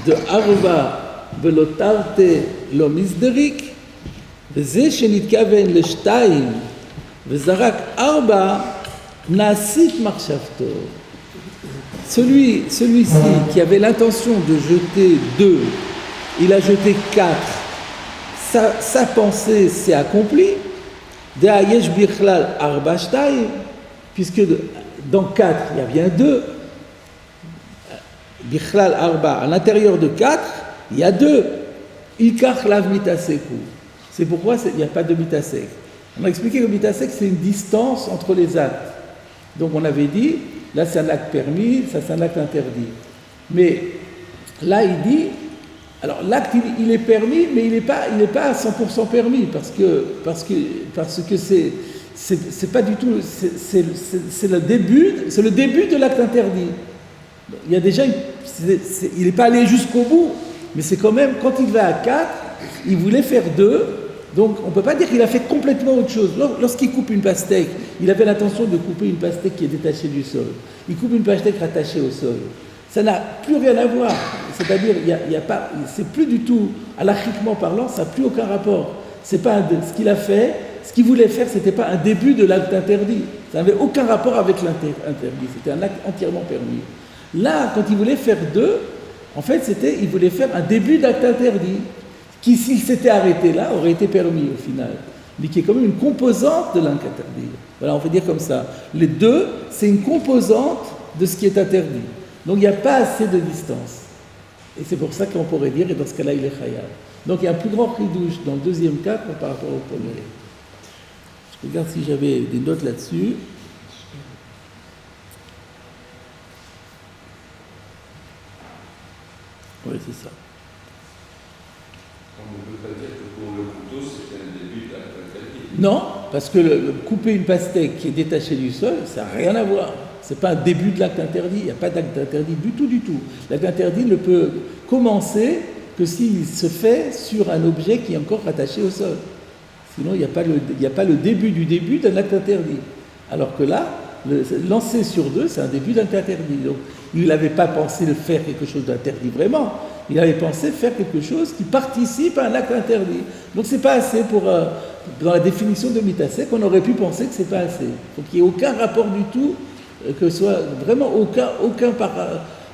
De Arva velotarte lo misderik. וזה שנתכוון לשתיים וזרק 4 נעשית מחשבתו. Celui-ci qui avait l'intention de jeter 2, il a jeté 4. Sa pensée s'est accomplie. De'ayesh bichlal 4 shtayim, puisque dans 4 il y a bien 2. Bichlal 4, à l'intérieur de 4, il y a 2. Ikach lav mitaseku. C'est pourquoi il n'y a pas de mitasek. On a expliqué que mitasek, c'est une distance entre les actes. Donc on avait dit, là c'est un acte permis, ça c'est un acte interdit. Mais là il dit, alors l'acte il est permis, mais il n'est pas à 100% permis, parce que c'est pas du tout, c'est le début de l'acte interdit. Il y a déjà, il n'est pas allé jusqu'au bout, mais c'est quand même, quand il va à 4, il voulait faire 2. Donc, on ne peut pas dire qu'il a fait complètement autre chose. Lorsqu'il coupe une pastèque, il avait l'intention de couper une pastèque qui est détachée du sol. Il coupe une pastèque rattachée au sol. Ça n'a plus rien à voir. C'est-à-dire, c'est plus du tout, halachiquement parlant, ça n'a plus aucun rapport. C'est pas ce qu'il a fait, ce qu'il voulait faire, ce n'était pas un début de l'acte interdit. Ça n'avait aucun rapport avec l'interdit. C'était un acte entièrement permis. Là, quand il voulait faire 2, En fait, il voulait faire un début d'acte interdit, qui, s'il s'était arrêté là, aurait été permis au final, mais qui est quand même une composante de l'acte interdit. Voilà, on peut dire comme ça. Les deux, c'est une composante de ce qui est interdit. Donc il n'y a pas assez de distance. Et c'est pour ça qu'on pourrait dire, et dans ce cas-là, il est khayab. Donc il y a un plus grand ridouche dans le deuxième cas par rapport au premier. Je regarde si j'avais des notes là-dessus. Oui, c'est ça. On ne peut pas dire que pour le couteau, c'était un début d'acte interdit. Non, parce que couper une pastèque qui est détachée du sol, ça n'a rien à voir. Ce n'est pas un début de l'acte interdit, il n'y a pas d'acte interdit du tout, du tout. L'acte interdit ne peut commencer que s'il se fait sur un objet qui est encore rattaché au sol. Sinon, il n'y a pas le début du début d'un acte interdit. Alors que là, lancer sur deux, c'est un début d'acte interdit. Donc, il n'avait pas pensé de faire quelque chose d'interdit vraiment. Il avait pensé faire quelque chose qui participe à un acte interdit. Donc, ce n'est pas assez pour... dans la définition de mitasek, on aurait pu penser que ce n'est pas assez. Il faut qu'il n'y ait aucun rapport du tout, que ce soit vraiment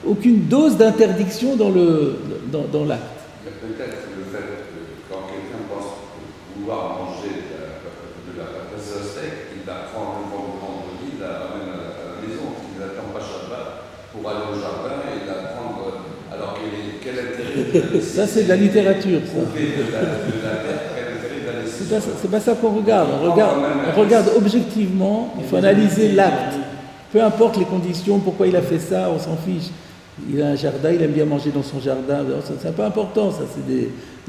aucune dose d'interdiction dans l'acte. Il y a peut-être le fait que quand quelqu'un pense vouloir manger de la pâte à steak, il la prend le vendredi, il la ramène à la maison, il n'attend pas Shabbat pour aller au jardin et la prendre. Alors quel intérêt de la laisser? Ça, c'est de la littérature. Ça. Couper de la terre, quel intérêt de la laisser? C'est pas ça qu'on regarde. On regarde objectivement, il faut analyser l'acte. Peu importe les conditions, pourquoi il a fait ça, on s'en fiche. Il a un jardin, il aime bien manger dans son jardin. C'est pas important, ça.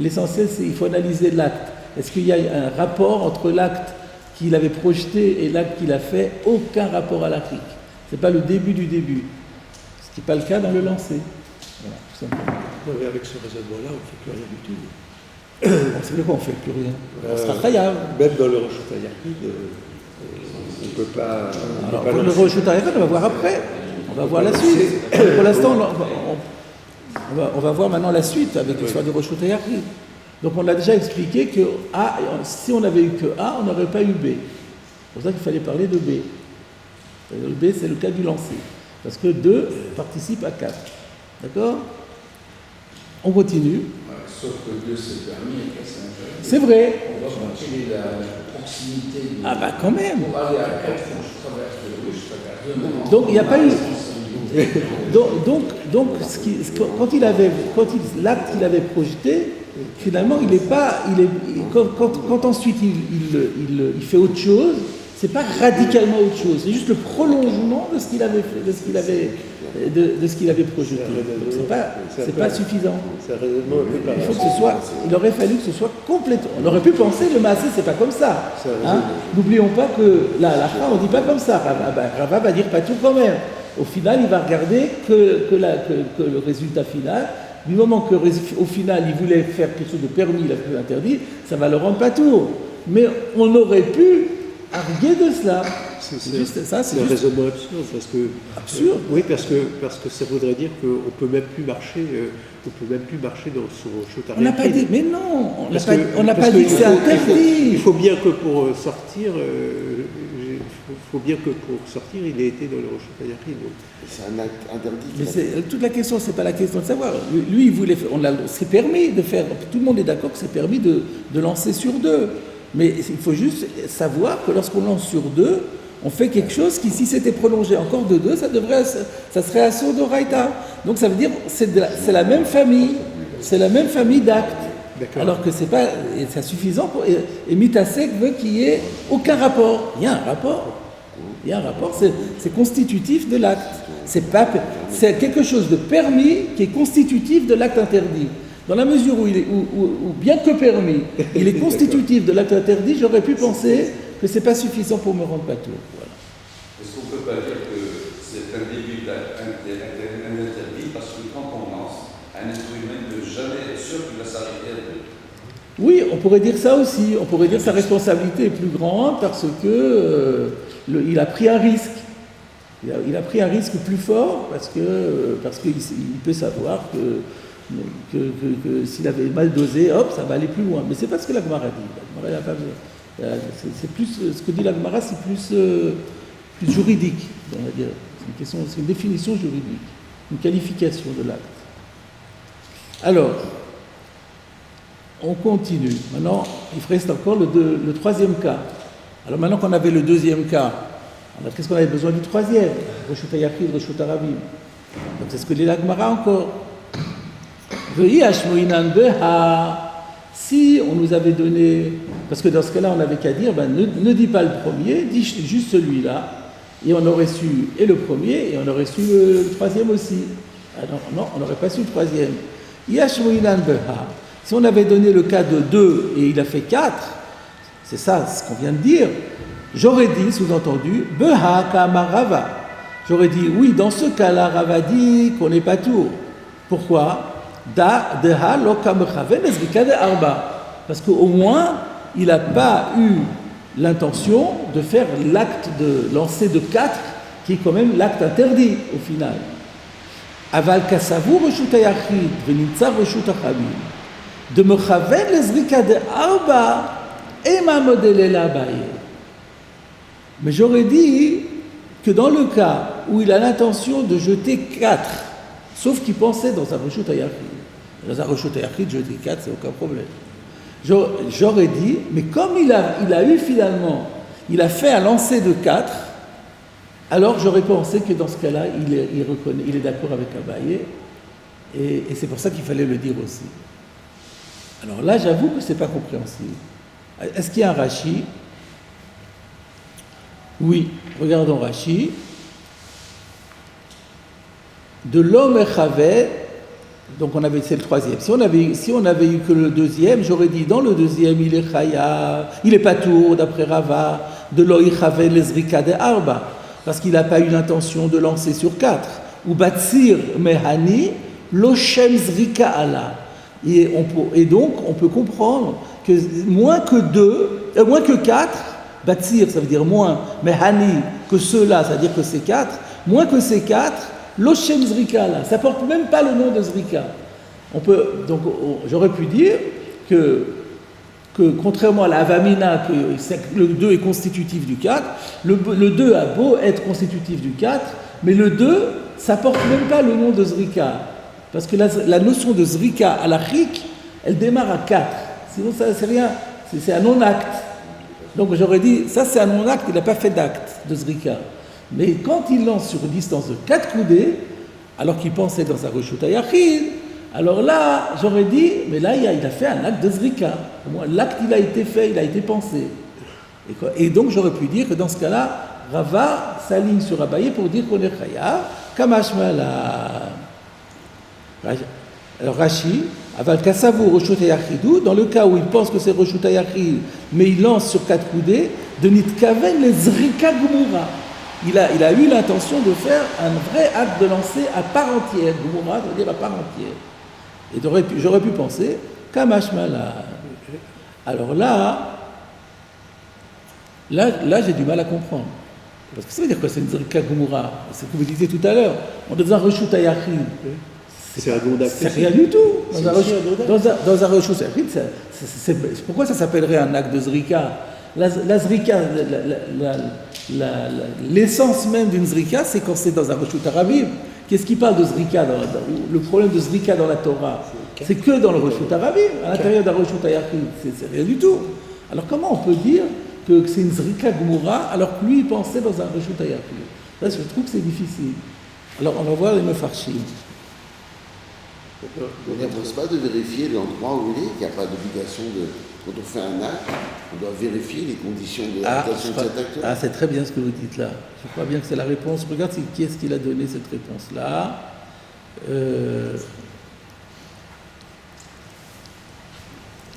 L'essentiel, c'est qu'il faut analyser l'acte. Est-ce qu'il y a un rapport entre l'acte qu'il avait projeté et l'acte qu'il a fait? Aucun rapport à l'Afrique. C'est pas le début du début. Ce qui n'est pas le cas dans le lancer. Voilà, tout simplement. Non, mais avec ce raisonnement-là, on ne fait plus rien du tout. C'est pourquoi on ne fait plus rien. On sera khayab. Même dans le Rosh Hashanah, on ne peut pas... Alors, pour le Rosh Hashanah, on va voir après. On va voir la suite. Pour l'instant, on va voir maintenant la suite avec l'histoire de Rosh Hashanah. Donc on a déjà expliqué que A, si on n'avait eu que A, on n'aurait pas eu B. C'est pour ça qu'il fallait parler de B. Le B, c'est le cas du lancer. Parce que 2 participe à 4. D'accord? On continue. Sauf que 2 c'est permis et 4 c'est interdit. C'est vrai. On va manquer la proximité. Ah bah quand même. Pour aller à 4, je traverse le russe, je traverse 2. Donc il n'y a pas eu... Donc l'acte qu'il avait projeté, finalement, il n'est pas... Quand ensuite il fait autre chose, c'est pas radicalement autre chose, c'est juste le prolongement de ce qu'il avait fait, de ce qu'il avait projeté. C'est pas suffisant. C'est un raisonnement un peu pareil. Il aurait fallu que ce soit complètement. On aurait pu penser le massé, c'est pas comme ça. Hein? N'oublions pas que la Rava, on dit pas comme ça. Rava va dire pas tout quand même. Au final, il va regarder que le résultat final. Du moment qu'au final, il voulait faire quelque chose de permis, il a fait interdit, ça va le rendre pas tout. Mais on aurait pu arguer de cela. C'est juste ça, c'est un raisonnement absurde parce que absurde. Oui, parce que ça voudrait dire qu'on peut même plus marcher, dans son chotariat. On n'a pas dit, mais non, on n'a pas dit que c'est interdit. Il faut bien que pour sortir, il ait été dans le chotariat. C'est un acte interdit. Mais toute la question, c'est pas la question de savoir. Lui, il voulait, c'est permis de faire. Tout le monde est d'accord que c'est permis de lancer sur 2. Mais il faut juste savoir que lorsqu'on lance sur 2, on fait quelque chose qui, si c'était prolongé encore de 2, ça serait assaut d'Oraïta. Donc ça veut dire c'est la même famille, d'actes. D'accord. Alors que c'est suffisant et Mitasek veut qu'il n'y ait aucun rapport. Il y a un rapport, c'est constitutif de l'acte. C'est quelque chose de permis qui est constitutif de l'acte interdit. Dans la mesure où bien que permis, il est constitutif de l'acte interdit, j'aurais pu penser que ce n'est pas suffisant pour me rendre patour. Voilà. Est-ce qu'on ne peut pas dire que c'est un début interdit parce que quand on lance, un être humain ne peut jamais être sûr qu'il va s'arrêter à 2? Oui, on pourrait dire ça aussi. On pourrait dire que sa responsabilité est plus grande parce que il a pris un risque. Il a pris un risque plus fort parce qu'il peut savoir que s'il avait mal dosé, hop, ça va aller plus loin. Mais c'est pas ce que la Gemara dit. La Gemara n'a pas besoin. C'est plus ce que dit la Gemara, c'est plus juridique, on va dire. C'est une définition juridique, une qualification de l'acte. Alors, on continue. Maintenant, il reste encore le troisième cas. Alors maintenant qu'on avait le deuxième cas, alors qu'est-ce qu'on avait besoin du troisième? Reshut Hayachid, Reshut Harabim. Donc c'est ce que dit la Gemara encore. Si on nous avait donné, parce que dans ce cas-là on n'avait qu'à dire, ne dis pas le premier, dis juste celui-là, et on aurait su et le premier, et on aurait su le troisième aussi. Ah non, on n'aurait pas su le troisième. Si on avait donné le cas de 2 et il a fait 4, c'est ça ce qu'on vient de dire, j'aurais dit, sous-entendu, Beha Kama Rava. J'aurais dit, oui, dans ce cas-là, Rava dit qu'on n'est pas tour. Pourquoi? Parce qu'au moins, il n'a pas eu l'intention de faire l'acte de lancer de 4, qui est quand même l'acte interdit au final. Aval kasavu reshut hayachid venimtza reshut harabim. De mechaven lezrika de arba ema modelela baye. Mais j'aurais dit que dans le cas où il a l'intention de jeter 4, sauf qu'il pensait dans un reshut hayachid. Dans un reshut hayachid, jeter 4, c'est aucun problème. J'aurais dit, mais comme il a eu finalement, il a fait un lancer de 4, alors j'aurais pensé que dans ce cas-là, il est d'accord avec Abaye, et c'est pour ça qu'il fallait le dire aussi. Alors là, j'avoue que c'est pas compréhensible. Est-ce qu'il y a un Rashi? Oui, regardons Rashi. De l'homme Echavé, donc c'est le troisième. Si on avait eu que le deuxième, j'aurais dit dans le deuxième, il est Chaya, il est Patour, d'après Rava, de l'O Echavé lezrika de Arba, parce qu'il n'a pas eu l'intention de lancer sur 4. Ou Batsir Mehani, Lo Shem Zrika Ala. Et donc, on peut comprendre que moins que 4, Batsir, ça veut dire moins, Mehani, que ceux-là, ça veut dire que c'est 4, moins que ces 4, L'Oshem Zrika, là, ça porte même pas le nom de Zrika. J'aurais pu dire que contrairement à la Avamina, que le 2 est constitutif du 4, le 2 a beau être constitutif du 4, mais le 2, ça porte même pas le nom de Zrika. Parce que la notion de Zrika à la Chik, elle démarre à 4. Sinon, ça, c'est rien, c'est un non-acte. Donc j'aurais dit, ça c'est un non-acte, il n'a pas fait d'acte de Zrika. Mais quand il lance sur une distance de 4 coudées, alors qu'il pensait dans sa reshut hayachid, alors là, j'aurais dit, mais là, il a fait un acte de Zrika. Au moins, l'acte, il a été fait, il a été pensé. Et donc, j'aurais pu dire que dans ce cas-là, Rava s'aligne sur Abaye pour dire qu'on est Chaya, Kamashmala. Alors, Rashi, Aval Kasavu reshut hayachidou, dans le cas où il pense que c'est reshut hayachid, mais il lance sur 4 coudées, de Nitkaven les Zrika Gumura. Il a eu l'intention de faire un vrai acte de lancer à part entière. Gumura, ça veut dire à part entière. Et j'aurais pu penser, Kamashmala. Alors là, j'ai du mal à comprendre. Parce que ça veut dire quoi, c'est une Zrika Gumura? C'est ce que vous disiez tout à l'heure. On devient reshut hayachid. C'est un don d'acte. C'est rien du tout. Dans un reshut hayachid, pourquoi ça s'appellerait un acte de Zrika? La Zrika, l'essence même d'une Zrika, c'est quand c'est dans un reshut harabim. Qu'est-ce qui parle de Zrika le problème de Zrika dans la Torah, c'est que dans le reshut harabim. À l'intérieur d'un reshut hayachid, c'est rien du tout. Alors comment on peut dire que c'est une Zrika Gumura alors que lui il pensait dans un reshut hayachid? Là, je trouve que c'est difficile. Alors on va voir les mefarshim. On n'impose pas de vérifier l'endroit où il est, qu'il n'y a pas d'obligation de... Quand on fait un acte, on doit vérifier les conditions de l'application de cet acte. Ah, c'est très bien ce que vous dites là. Je crois bien que c'est la réponse. Regarde qui est-ce qui a donné cette réponse-là.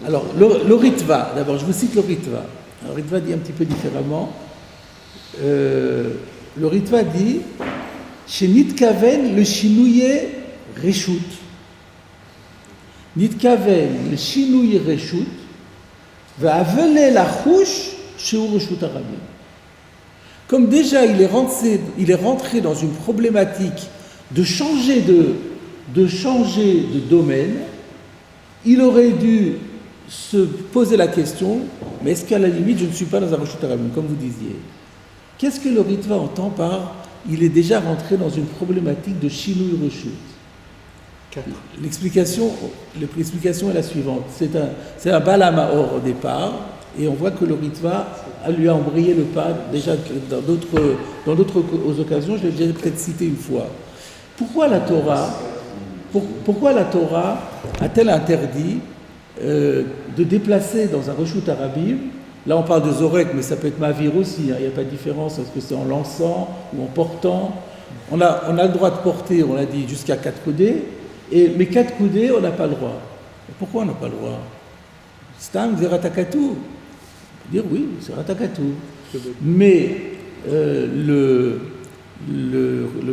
Alors, le Ritva, d'abord, je vous cite le Ritva. Le Ritva dit un petit peu différemment. Le Ritva dit chez Nitkaven le Shinouye Reshut. Nitkaven le Shinouye Reshut. Va aveler la chouche chez Reshut harabim. Comme déjà il est rentré dans une problématique de changer de domaine, il aurait dû se poser la question, mais est-ce qu'à la limite je ne suis pas dans un Reshut harabim, comme vous disiez? Qu'est-ce que le Ritva entend par il est déjà rentré dans une problématique de Shinui Reshut? L'explication est la suivante. C'est un Balaam Maor au départ, et on voit que le Ritva lui a embrayé le pas déjà dans d'autres occasions. Je l'ai déjà peut-être cité une fois. Pourquoi la Torah a-t-elle interdit de déplacer dans un reshut arabim? Là, on parle de Zorek, mais ça peut être Mavir aussi. Il n'y a pas de différence. Est-ce que c'est en lançant ou en portant? On a le droit de porter, on l'a dit, jusqu'à 4 coudées. Mais 4 coudées, on n'a pas le droit. Et pourquoi on n'a pas le droit? Stam, Zeratakatu. On peut dire oui, Zeratakatu. Mais le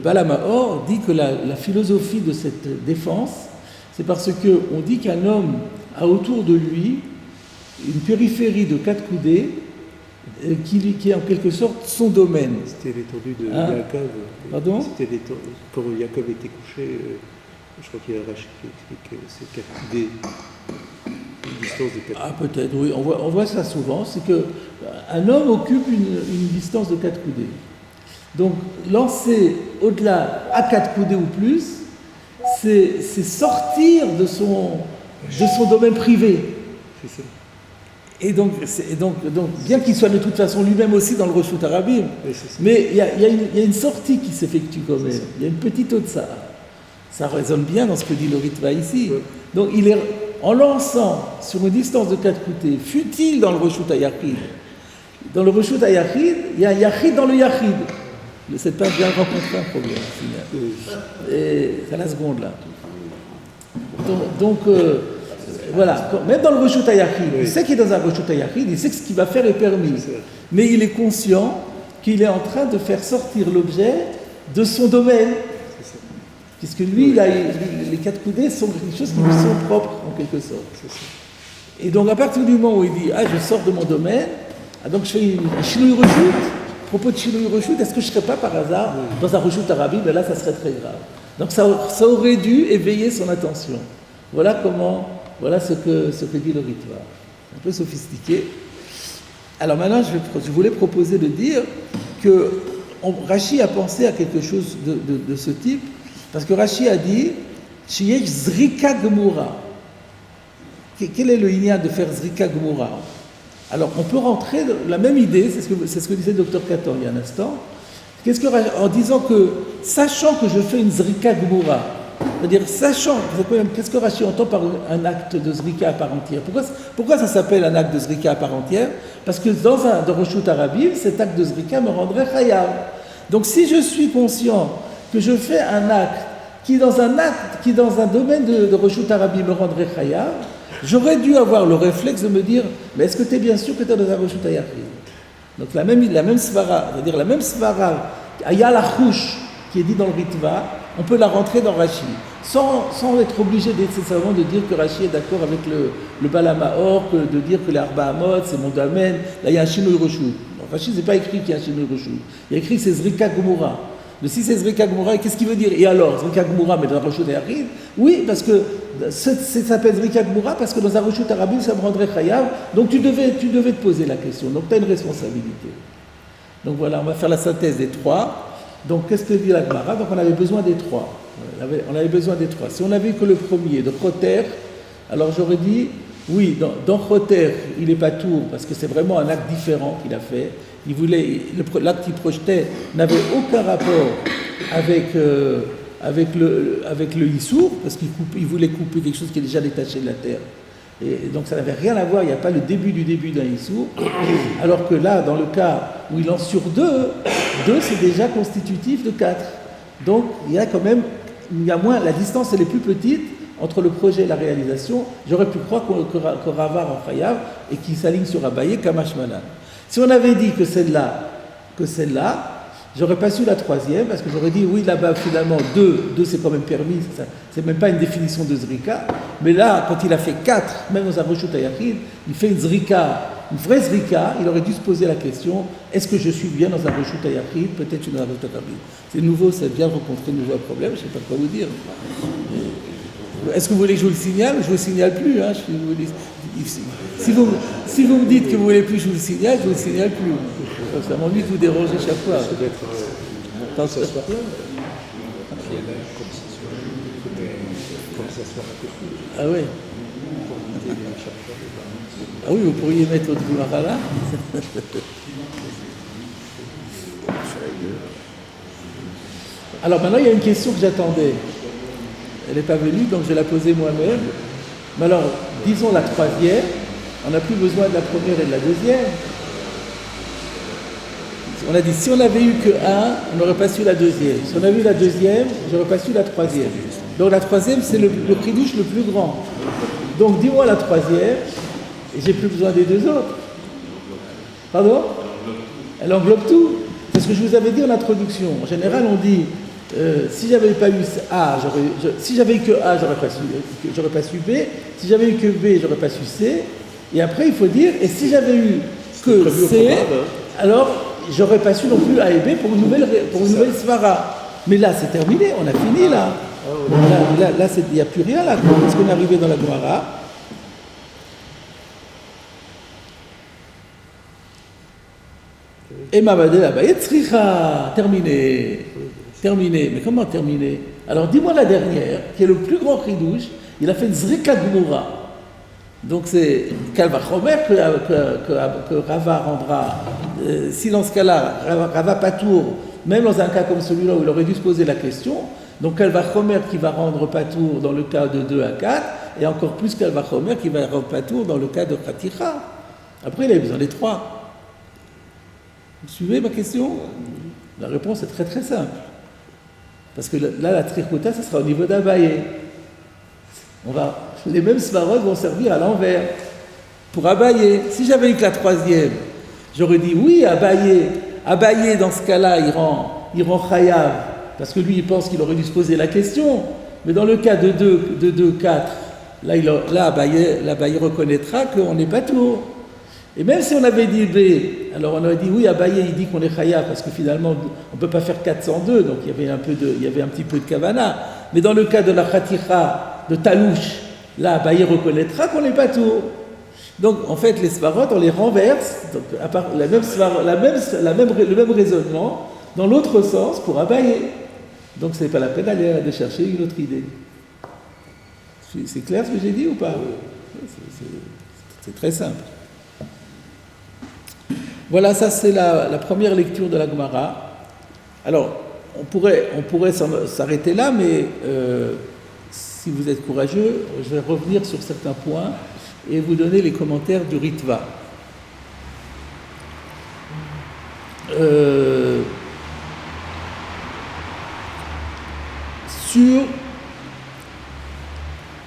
Balaam Maor dit que la philosophie de cette défense, c'est parce qu'on dit qu'un homme a autour de lui une périphérie de 4 coudées qui est en quelque sorte son domaine. C'était l'étendue de Yaakov. Pardon? Quand Yaakov était couché, je crois qu'il y a Rachid qui explique que c'est 4 coudées, une distance de 4 coudées. Ah peut-être, oui, on voit ça souvent, c'est qu'un homme occupe une distance de 4 coudées. Donc lancer au-delà à 4 coudées ou plus, c'est sortir de son domaine privé. C'est ça. Et donc, bien qu'il soit de toute façon lui-même aussi dans le reshut arabim, mais il y a une sortie qui s'effectue quand même. Il y a une petite otsa. Ça résonne bien dans ce que dit le Ritva ici. Ouais. Donc il est en lançant sur une distance de 4 coudées, fut-il dans le reshut hayachid. Dans le reshut hayachid, il y a un yachid dans le yachid. C'est pas bien rencontré un problème. Et c'est à la seconde là. Donc voilà, même dans le reshut hayachid, il sait qu'il est dans un reshut hayachid, il sait que ce qu'il va faire est permis. Mais il est conscient qu'il est en train de faire sortir l'objet de son domaine. Puisque lui, les 4 coudées sont quelque chose qui lui sont propres, en quelque sorte. Et donc, à partir du moment où il dit « Ah, je sors de mon domaine, donc je fais un chinouï reshut », à propos de chinouï reshut, est-ce que je ne serais pas par hasard dans un reshut arabim? Mais là, ça serait très grave. Donc, ça aurait dû éveiller son attention. Voilà ce que dit le Ritva. Un peu sophistiqué. Alors maintenant, je voulais proposer de dire que Rashi a pensé à quelque chose de ce type, parce que Rashi a dit Shiyesh Zrika Gemura. Quel est le inyan de faire Zrika Gemura? Alors, on peut rentrer dans la même idée, c'est ce que disait le Dr Kator il y a un instant, en disant que, sachant que je fais une Zrika Gemura, c'est-à-dire sachant, qu'est-ce que Rashi entend par un acte de Zrika à part entière? Pourquoi ça s'appelle un acte de Zrika à part entière? Parce que dans reshut arabim, cet acte de Zrika me rendrait chayav. Donc si je suis conscient que je fais un acte qui dans un domaine de reshut arabim me rendrait chayav, j'aurais dû avoir le réflexe de me dire, mais est-ce que tu es bien sûr que tu es dans un reshut hayachid? Donc la même svara, c'est-à-dire la même svara, ayal achouch, qui est dit dans le Ritva, on peut la rentrer dans Rashi, sans être obligé nécessairement de dire que Rashi est d'accord avec le Balaam Maor, de dire que les Arba Amot, c'est mon domaine, là il y a un Shinui Reshut. Rashi, c'est pas écrit qu'il y a un Shinui Reshut, il y a écrit que c'est Zrika Gemura. Mais si c'est Zrika Gemura, qu'est-ce qu'il veut dire? Et alors, Zrika Gemura, mais dans un reshut hayachid? Oui, parce que ça s'appelle Zrika Gemura, parce que dans un reshut arabim, ça me rendrait chayav, donc tu devais te poser la question, donc tu as une responsabilité. Donc voilà, on va faire la synthèse des 3. Donc, qu'est-ce que dit la Gemara? Donc, on avait besoin des 3. On avait besoin des 3. Si on n'avait que le premier, de Choter, alors j'aurais dit, oui, dans Choter, il n'est pas tour, parce que c'est vraiment un acte différent qu'il a fait. L'acte qu'il projetait n'avait aucun rapport avec le Issour, parce qu'il voulait couper quelque chose qui est déjà détaché de la terre. Et donc ça n'avait rien à voir, il n'y a pas le début du début d'un Issour. Alors que là, dans le cas où il lance sur 2 c'est déjà constitutif de 4. Donc il y a quand même, la distance elle est plus petite entre le projet et la réalisation. J'aurais pu croire que Ravar en Chayav et qu'il s'aligne sur Abaye, Kamash Malan. Si on avait dit que celle-là, j'aurais pas su la 3e, parce que j'aurais dit, oui, là-bas, finalement, 2 c'est quand même permis, c'est même pas une définition de Zrika, mais là, quand il a fait 4, même dans un reshut hayachid, il fait une vraie Zrika, il aurait dû se poser la question, est-ce que je suis bien dans un reshut hayachid? Peut-être je suis dans un reshut hayachid. C'est nouveau, ça vient de rencontrer de nouveaux problèmes, je sais pas quoi vous dire. Est-ce que vous voulez que je vous le signale? Je ne vous le signale plus. Hein. Si vous me dites que vous ne voulez plus que je vous le signale, je ne vous le signale plus. Ça m'ennuie de vous déranger chaque fois. s'asseoir à côté. Ah oui. Pour inviter les chercheurs de voir. Ah oui, vous pourriez mettre votre Gemara là. Alors maintenant, il y a une question que j'attendais. Elle n'est pas venue, donc je vais la poser moi-même. Mais alors, disons la troisième, on n'a plus besoin de la première et de la deuxième. On a dit, si on n'avait eu que un, on n'aurait pas su la deuxième. Si on avait eu la deuxième, j'aurais pas su la troisième. Donc la troisième, c'est le chidouche le plus grand. Donc dis-moi la troisième, et j'ai plus besoin des deux autres. Pardon ? Elle englobe tout. C'est ce que je vous avais dit en introduction. En général, on dit, si j'avais pas eu A, si j'avais eu que A, j'aurais pas su B. Si j'avais eu que B, j'aurais pas su C. Et après, il faut dire, et si j'avais eu que C, alors j'aurais pas su non plus A et B pour une nouvelle svara. Mais là, c'est terminé, on a fini là. Là, il n'y a plus rien là. Est-ce qu'on est arrivé dans la Gemara? Et Mabadé là-bas, terminé. Mais comment terminé? Alors dis-moi la dernière, qui est le plus grand chidouche, il a fait une zrika gmoura. Donc c'est Kalvachomer que Rava rendra. Si dans ce cas-là, Rava Patour, même dans un cas comme celui-là où il aurait dû se poser la question, donc Kalvachomer qui va rendre Patour dans le cas de 2 à 4, et encore plus Kalvachomer qui va rendre Patour dans le cas de Khatira. Après, il a besoin des 3. Vous suivez ma question? La réponse est très très simple. Parce que là, la trichouta, ça sera au niveau d'Abaye. Les mêmes svarot vont servir à l'envers. Pour Abaye, si j'avais eu que la troisième, j'aurais dit oui, Abaye. Abaye, dans ce cas-là, il rend chayav. Parce que lui, il pense qu'il aurait dû se poser la question. Mais dans le cas de 2, 4, là Abaye reconnaîtra qu'on n'est pas tout. Et même si on avait dit B, alors on aurait dit oui, Abaye il dit qu'on est chayav parce que finalement on ne peut pas faire 402, donc il y avait un petit peu de kavana. Mais dans le cas de la khatira, de talouche, là Abaye reconnaîtra qu'on n'est pas tout. Donc en fait les svarot on les renverse, donc à part le même raisonnement dans l'autre sens pour Abaye. Donc ce n'est pas la peine d'aller de chercher une autre idée. C'est clair ce que j'ai dit ou pas? C'est très simple. Voilà, ça c'est la première lecture de la Gemara. Alors, on pourrait s'arrêter là, mais si vous êtes courageux, je vais revenir sur certains points et vous donner les commentaires du Ritva.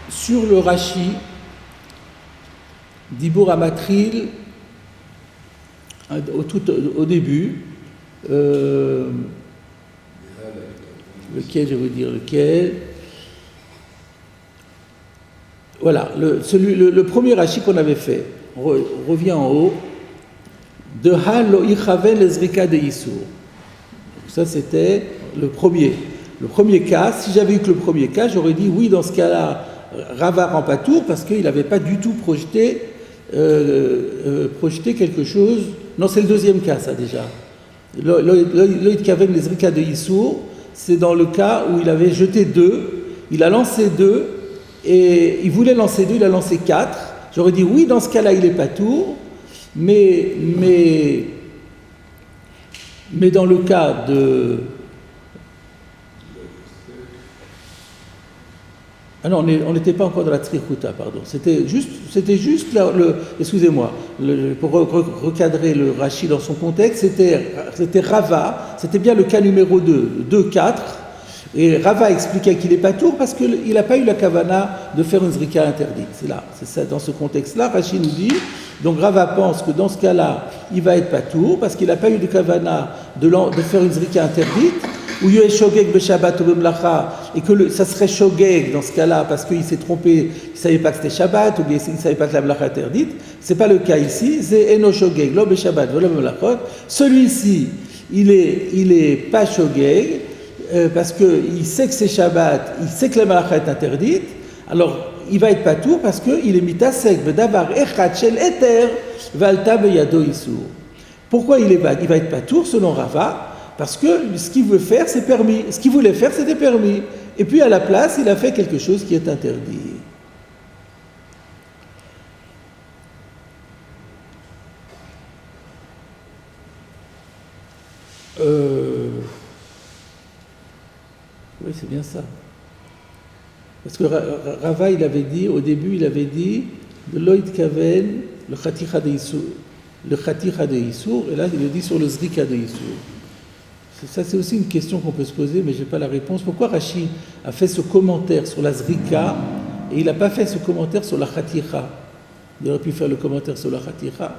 Sur le Rashi, Dibur Amatril, au début, lequel, je vais vous dire lequel. Voilà, le premier Rashi qu'on avait fait, revient en haut, de Hal lo ichaven lezrika de Yisur. Ça c'était le premier. Le premier cas, si j'avais eu que le premier cas, j'aurais dit oui, dans ce cas-là, Rava rend pas tour parce qu'il n'avait pas du tout projeté quelque chose. Non, c'est le deuxième cas, ça déjà. Loïd Kaven les Zrika de Yissour, c'est dans le cas où il avait jeté 2, il a lancé 2, et il voulait lancer 2, il a lancé 4. J'aurais dit oui, dans ce cas-là, il est pas tour, mais dans le cas de. Ah non, on n'était pas encore dans la trichuta, pardon. C'était juste là, excusez-moi, pour recadrer le Rashi dans son contexte, c'était Rava, c'était bien le cas numéro 2, 4, et Rava expliquait qu'il n'est pas tour parce qu'il n'a pas eu la kavana de faire une zrika interdite. C'est ça, dans ce contexte-là, Rashi nous dit, donc Rava pense que dans ce cas-là, il va être pas tour parce qu'il n'a pas eu de kavana de faire une zrika interdite, ou Yoé Shogeg Beshabbat ou Bemlacha, et que ça serait Shogeg dans ce cas-là, parce qu'il s'est trompé, il ne savait pas que c'était Shabbat, ou bien il ne savait pas que la Mlacha interdite. Ce n'est pas le cas ici, c'est Eno Shogeg, lo Beshabbat, lo Bemlachot. Celui-ci, il est pas Shogeg, parce qu'il sait que c'est Shabbat, il sait que la Mlacha est interdite, alors il va être pas tout parce qu'il est mitasek, Bedavar Echad Shel Eter, Valta Beyado Isur. Pourquoi il va être pas tour selon Rava? parce que ce qu'il veut faire, c'est permis. Ce qu'il voulait faire, c'était permis. Et puis à la place, il a fait quelque chose qui est interdit. Oui, c'est bien ça. Parce que Rava, il avait dit, au début, il avait dit le Loïd Kaven, le Khaticha de Issour. Le Khaticha de Issour, et là, il le dit sur le Zrika de Issour. Ça, c'est aussi une question qu'on peut se poser, mais je n'ai pas la réponse. Pourquoi Rashi a fait ce commentaire sur la Zrika et il n'a pas fait ce commentaire sur la Khaticha? Il aurait pu faire le commentaire sur la Khaticha.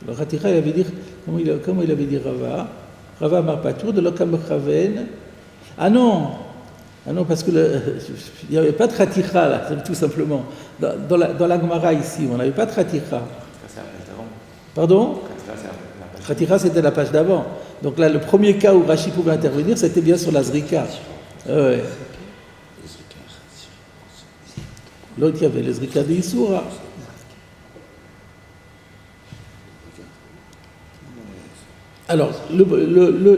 Le Khaticha, il avait dit, comment il avait dit Rava? Rava Amar Patour, de l'Okam Chaven. Ah non, parce que il n'y avait pas de Khaticha là, tout simplement. Dans la Gemara ici, on n'avait pas de Khaticha. C'est la page d'avant. Pardon? Khatira, c'est la page d'avant. Khaticha, c'était la page d'avant. Donc là, le premier cas où Rashi pouvait intervenir, c'était bien sur la Zrika. Ouais. L'autre, il y avait les Zrika de Issoura. Alors,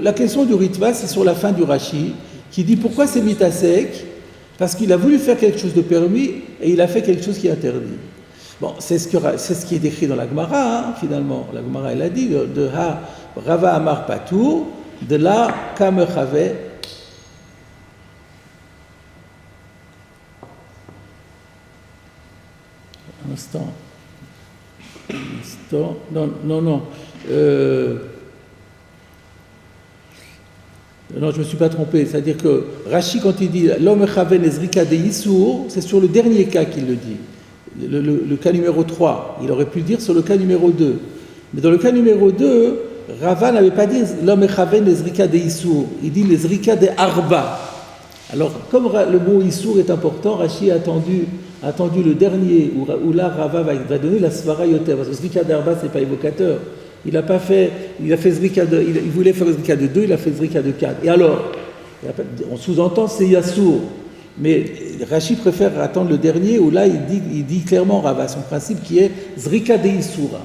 la question du Ritva, c'est sur la fin du Rashi, qui dit pourquoi c'est mit à sec? Parce qu'il a voulu faire quelque chose de permis et il a fait quelque chose qui est interdit. Bon, c'est ce qui est décrit dans la Gemara, finalement. La Gemara, elle a dit de Ha Rava Amar Patour, de là Kam Chave. Un instant. Non. Non, je ne me suis pas trompé. C'est-à-dire que Rashi, quand il dit l'homme Chaven Ezrika de Yissour, c'est sur le dernier cas qu'il le dit. Le cas numéro 3. Il aurait pu le dire sur le cas numéro 2. Mais dans le cas numéro 2, Rava n'avait pas dit l'homme Chaven Ezrika de Yissour. Il dit les Ezrika de Arba. Alors, comme le mot Yissour est important, Rashi a attendu le dernier, où là Rava va donner la Svara Yoter. Parce que Ezrika d'Arba, ce n'est pas évocateur. Il a fait Zrika il voulait faire Zrika de 2, il a fait Zrika de 4. Et alors, on sous-entend c'est Yassour. Mais Rashi préfère attendre le dernier où là il dit clairement Rava son principe qui est Zrika de Issoura.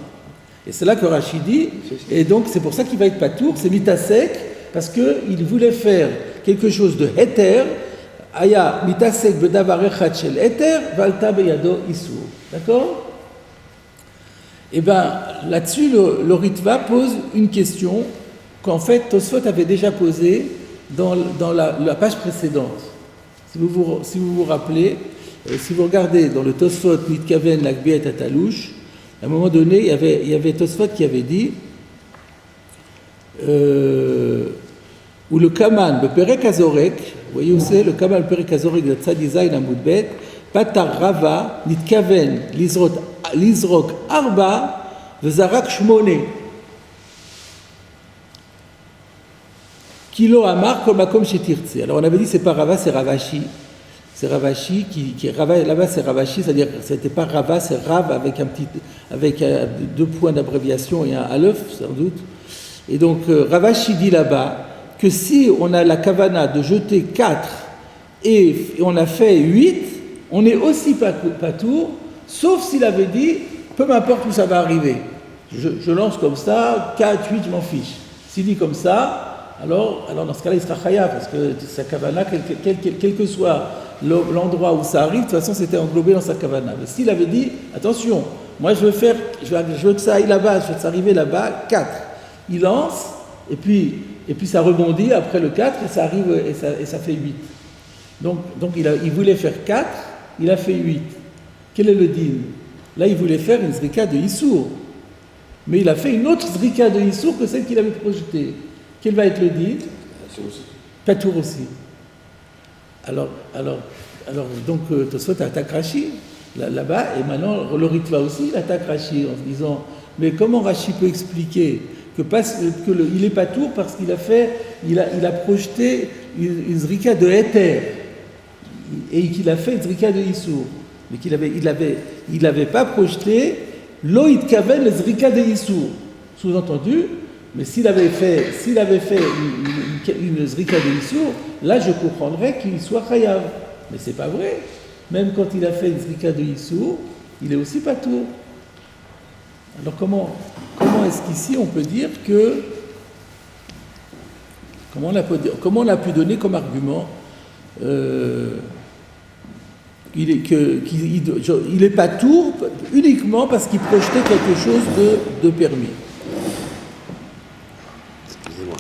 Et c'est là que Rashi dit, et donc c'est pour ça qu'il va être patour, c'est mitasek, parce qu'il voulait faire quelque chose de heter, aya mitasek bedavar echad shel heter, valta beyado Issour. D'accord? Et bien là-dessus, le Ritva pose une question qu'en fait Tosfot avait déjà posée dans la page précédente. Si vous vous rappelez, si vous regardez dans le Tosfot Nitkaven Lakbiet Atalouche, à un moment donné, il y avait Tosfot qui avait dit où le Kaman, le Perek Azorek, vous voyez où c'est, le Kaman, le Perek Azorek de Tzadizaïn Amoudbet, Patar Rava, Nitkaven, Lizrok Arba, Vezarak Shmone. Kilo Amar Komakom Shetirtse. Alors on avait dit c'est pas Rava, c'est Ravashi. C'est Ravashi qui est Rava, là-bas c'est Ravashi, c'est-à-dire que c'était pas Rava, c'est Rav avec 2 points d'abréviation et un Aleph sans doute. Et donc Ravashi dit là-bas que si on a la kavana de jeter 4 et on a fait 8, on est aussi patour, sauf s'il avait dit peu m'importe où ça va arriver. Je lance comme ça, 4, 8, je m'en fiche. S'il dit comme ça, alors dans ce cas-là, il sera chaya, parce que sa kavana, quel que soit l'endroit où ça arrive, de toute façon, c'était englobé dans sa kavana. Mais s'il avait dit, attention, moi je veux que ça aille là-bas, je veux que ça arrive là-bas, 4. Il lance, et puis ça rebondit après le 4, et ça arrive, et ça fait 8. Donc il voulait faire 4, il a fait 8. Quel est le din? Là, il voulait faire une zrika de Issour. Mais il a fait une autre zrika de Issour que celle qu'il avait projetée. Quel va être le din? Patour aussi. Alors donc Tosfot attaque Rashi là-bas, et maintenant le Ritva aussi il attaque Rashi en se disant mais comment Rashi peut expliquer il est patour parce qu'il a projeté une zrika de Heter et qu'il a fait une zrika de Issour, mais il avait pas projeté Loïd Kaven le zrika de Issour, sous-entendu. Mais s'il avait fait une zrika de Issour, là je comprendrais qu'il soit chayav. Mais c'est pas vrai. Même quand il a fait une zrika de Issour, il est aussi patour. Alors comment est-ce qu'ici on peut dire que Comment on a pu donner comme argument qu'il n'est pas tour uniquement parce qu'il projetait quelque chose de permis. Excusez-moi.